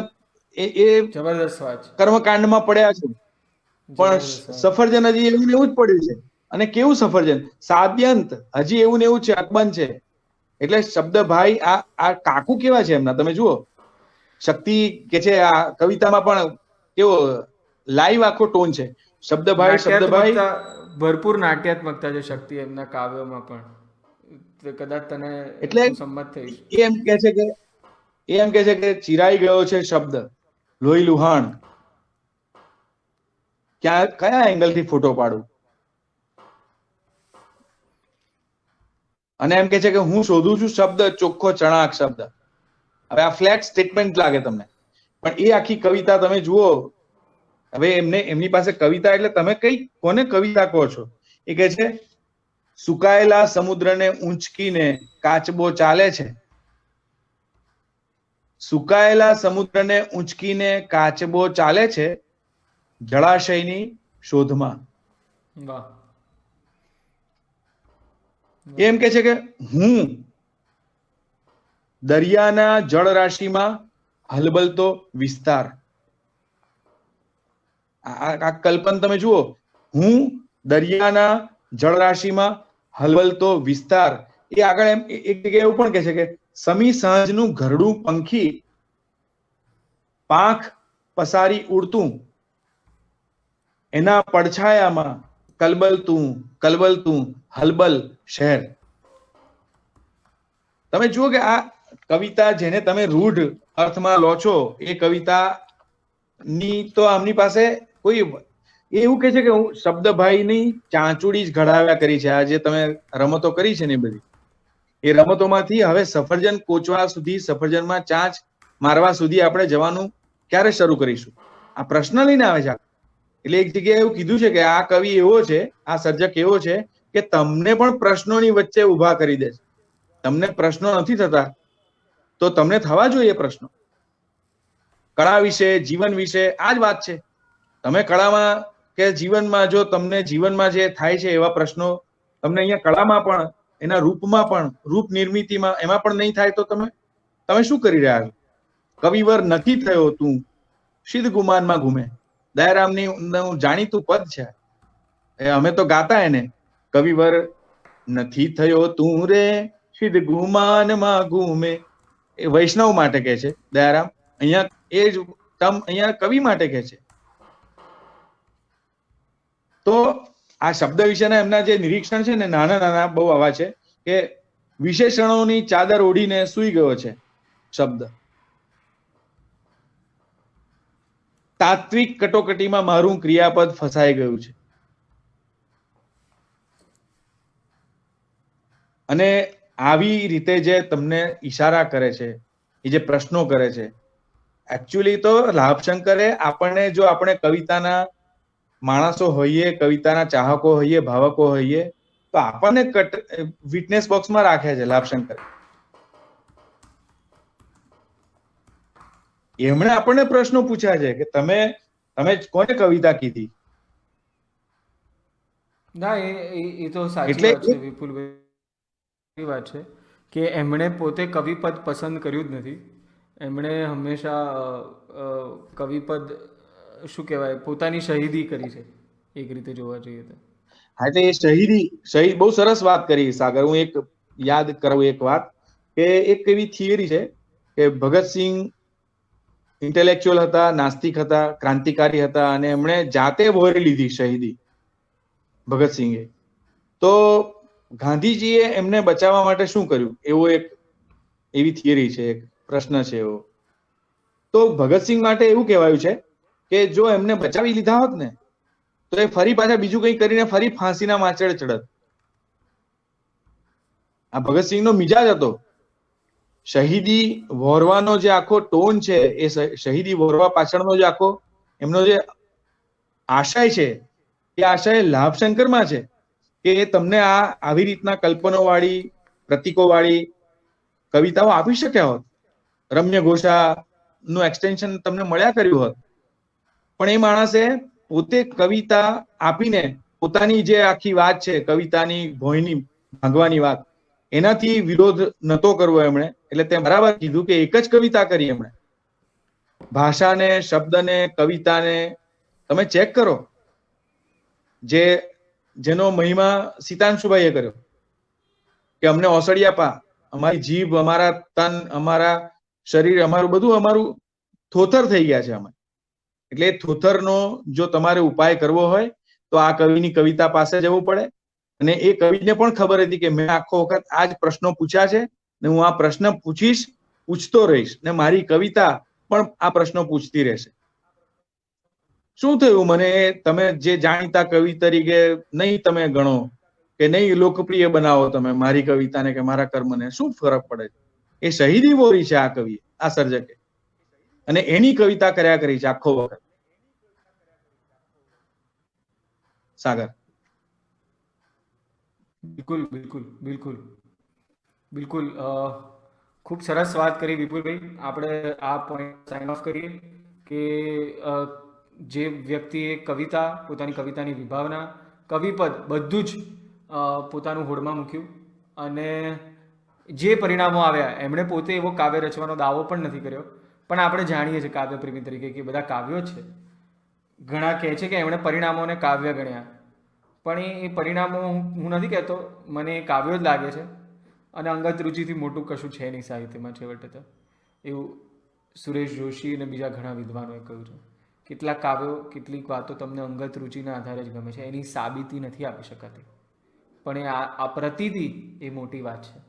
એ જબરદસ્ત વાત છે. કર્મકાંડમાં પડ્યા છો, પણ સફરજન હજી એવું ને એવું જ પડ્યું છે. અને કેવું સફરજન? સાદ્યંત, હજી એવું ને એવું છે, અકબંધ છે. એટલે શબ્દભાઈ આ કાકુ કેવા છે એમના, તમે જુઓ. શક્તિ કે છે આ કવિતામાં પણ કેવો લાઈવ આખો ટોન છે. શબ્દભાઈ ભરપૂર નાટ્યાત્મકતા છે શક્તિ એમના કાવ્યોમાં પણ. કદાચ તને એટલે સંમત થઈશ. એમ કે છે કે ચિરાઈ ગયો છે શબ્દ, લોહી લુહાણ, કયા એંગલ થી ફોટો પાડું? અને એમ કે છે કે હું શોધું છું શબ્દ, ચોખ્ખો ચણાક શબ્દ. હવે આ ફ્લેટ સ્ટેટમેન્ટ લાગે તમને, પણ એ આખી કવિતા તમે જુઓ. હવે એમની પાસે કવિતા એટલે તમે કોને કવિતા કહો છો? એ કે છે સુકાયેલા સમુદ્રને ઊંચકીને કાચબો ચાલે છે. સુકાયેલા સમુદ્રને ઊંચકીને કાચબો ચાલે છે જળાશયની શોધમાં. વાહ. એમ કે છે કે હું દરિયાના જળરાશિમાં હલબલતો વિસ્તાર. આ કલ્પન તમે જુઓ, હું દરિયાના જળરાશિમાં હલબલતો વિસ્તાર. એ આગળ એમ એક જગ્યાએ એવું પણ કહે છે કે સમી સાંજનું ઘરડું પંખી પાંખ પસારી ઉડતું, એના પડછાયામાં કલબલતું હલબલ શહેર. તમે જુઓ કે આ કવિતા જેને તમે રૂઢ અર્થમાં લો છો, એ કવિતા ની તો આમની પાસે કોઈ એવું કે છે કે હું શબ્દભાઈની ચાંચુડી જ ઘડાવ્યા કરી છે. આ જે તમે રમતો કરી છે ને બધી, એ રમતોમાંથી હવે સફરજન કોચવા સુધી, સફરજનમાં ચાંચ મારવા સુધી આપણે જવાનું ક્યારે શરૂ કરીશું? આ પ્રશ્ન લઈને આવે છે. એટલે એક જગ્યાએ એવું કીધું છે કે આ કવિ એવો છે, આ સર્જક એવો છે કે તમને પણ પ્રશ્નોની વચ્ચે ઉભા કરી દે છે. તમને પ્રશ્નો નથી થતા તો તમને થવા જોઈએ પ્રશ્નો. કળા વિશે, જીવન વિશે આ જ વાત છે. તમે કળામાં કે જીવનમાં, જો તમને જીવનમાં જે થાય છે એવા પ્રશ્નો તમને અહીંયા કળામાં પણ, એના રૂપમાં પણ, રૂપ નિર્મિતિમાં એમાં પણ નહીં થાય તો તમે શું કરી રહ્યા છો? કવિવર નથી થયો તું, સિદ્ધ ગુમાનમાં ઘૂમે. દયારામની જાણીતું પદ છે. અમે તો ગાતા એને, કવિવર નથી થયો તું રે, સિદ્ધ ગુમાનમાં ઘૂમે. એ વૈષ્ણવ માટે કહે છે દયારામ. અહીંયા એ જ ટર્મ અહીંયા કવિ માટે કહે છે. તો આ શબ્દ વિશેના એમના જે નિરીક્ષણ છે ને, નાના નાના બહુ આવા છે કે વિશેષણોની ચાદર ઓઢીને સૂઈ ગયો છે શબ્દ. તાત્વિક કટોકટીમાં મારું ક્રિયાપદ ફસાઈ ગયું છે. અને આવી રીતે જે તમને ઈશારા કરે છે, એ જે પ્રશ્નો કરે છે, એકચ્યુઅલી તો લાભશંકરે આપણને, જો આપણે કવિતાના માણસો હોઈએ, કવિતાના ચાહકો હોઈએ, ભાવકો હોઈએ, તો આપણને વિટનેસ બોક્સમાં રાખે છે લાભશંકર. એમણે આપણને પ્રશ્નો પૂછ્યા છે કે તમે કોને કવિતા કીધી? ના, એ તો સાચી વાત છે વિપુલભાઈ. વાત છે કે એમણે પોતે કવિપદ પસંદ કર્યું જ નથી, એમણે હંમેશા કવિપદ શું કહેવાય પોતાની શહીદી કરી છે એક રીતે જોવા જઈએ તો. હા, એટલે એ શહીદ બહુ સરસ વાત કરી સાગર. હું એક યાદ કરું એક વાત કે એક એવી થિયરી છે કે ભગતસિંહ ઇન્ટેલેક્ચ્યુઅલ હતા, નાસ્તિક હતા, ક્રાંતિકારી હતા અને એમણે જાતે વહોરી લીધી શહીદી ભગતસિંહે. તો ગાંધીજીએ એમને બચાવવા માટે શું કર્યું, એવી થિયરી છે, એક પ્રશ્ન છે એવો. તો ભગતસિંહ માટે એવું કહેવાયું છે કે જો એમને બચાવી લીધા હોત ને તો એ ફરી પાછા બીજું કંઈ કરીને ફરી ફાંસીના માચડે ચડત. આ ભગતસિંહનો મિજાજ હતો. શહીદી વહોરવાનો જે આખો ટોન છે, એ શહીદી વહોરવા પાછળનો જે આખો એમનો જે આશય છે, એ આશય લાભશંકરમાં છે કે તમને આવી રીતના કલ્પનાવાળી, પ્રતીકોવાળી કવિતાઓ આપી શક્યા હોત. રમ્ય ઘોષાનું એક્સટેન્શન તમને મળ્યા કર્યું હોત. પણ એ માણસે પોતે કવિતા આપીને પોતાની જે આખી વાત છે, કવિતાની ભોંયની ભાંગવાની વાત, એનાથી વિરોધ નતો કરવો એમણે. એટલે તે બરાબર કીધું કે એક જ કવિતા કરી એમણે. ભાષાને, શબ્દને, કવિતાને તમે ચેક કરો. જેનો મહિમા સીતાંશુભાઈએ કર્યો કે અમને ઓસડિયા પા, અમારી જીભ, અમારા તન, અમારા શરીર, અમારું બધું અમારું થોથર થઈ ગયા છે અમે. એટલે થોથરનો જો તમારે ઉપાય કરવો હોય તો આ કવિની કવિતા પાસે જવું પડે. અને એ કવિને પણ ખબર હતી કે મેં આખો વખત આ જ પ્રશ્નો પૂછ્યા છે ને હું આ પ્રશ્ન પૂછતો રહીશ ને મારી કવિતા પણ આ પ્રશ્નો પૂછતી રહેશે. શું થયું મને તમે જે જાણીતા કવિ તરીકે નહીં તમે ગણો કે નહીં લોકપ્રિય બનાવો તમે મારી કવિતાને કે મારા કર્મને, શું ફરક પડે છે? એ શહીદી વહોરી છે આ કવિએ, આ સર્જકે, અને એની કવિતા કર્યા કરી છે આખો વખત. સાગર. બિલકુલ બિલકુલ બિલકુલ બિલકુલ ખૂબ સરસ વાત કરી વિપુલભાઈ. આપણે આ પોઈન્ટ સાઇન ઓફ કરીએ કે જે વ્યક્તિએ કવિતા, પોતાની કવિતાની વિભાવના, કવિપદ બધું જ પોતાનું હોડમાં મૂક્યું અને જે પરિણામો આવ્યા, એમણે પોતે એવો કાવ્ય રચવાનો દાવો પણ નથી કર્યો. પણ આપણે જાણીએ છીએ કાવ્ય પ્રેમી તરીકે કે બધા કાવ્યો છે. ઘણા કહે છે કે એમણે પરિણામોને કાવ્ય ગણ્યા, પણ એ પરિણામો હું નથી કહેતો, મને કાવ્યો જ લાગે છે. અને અંગત રુચિથી મોટું કશું છે નહીં સાહિત્યમાં છેવટે તો. એવું સુરેશ જોશી અને બીજા ઘણા વિદ્વાનોએ કહ્યું છે. કેટલાક કાવ્યો, કેટલીક વાતો તમને અંગત રુચિના આધારે જ ગમે છે, એની સાબિતી નથી આપી શકાતી. પણ આ પ્રતીતિ એ મોટી વાત છે.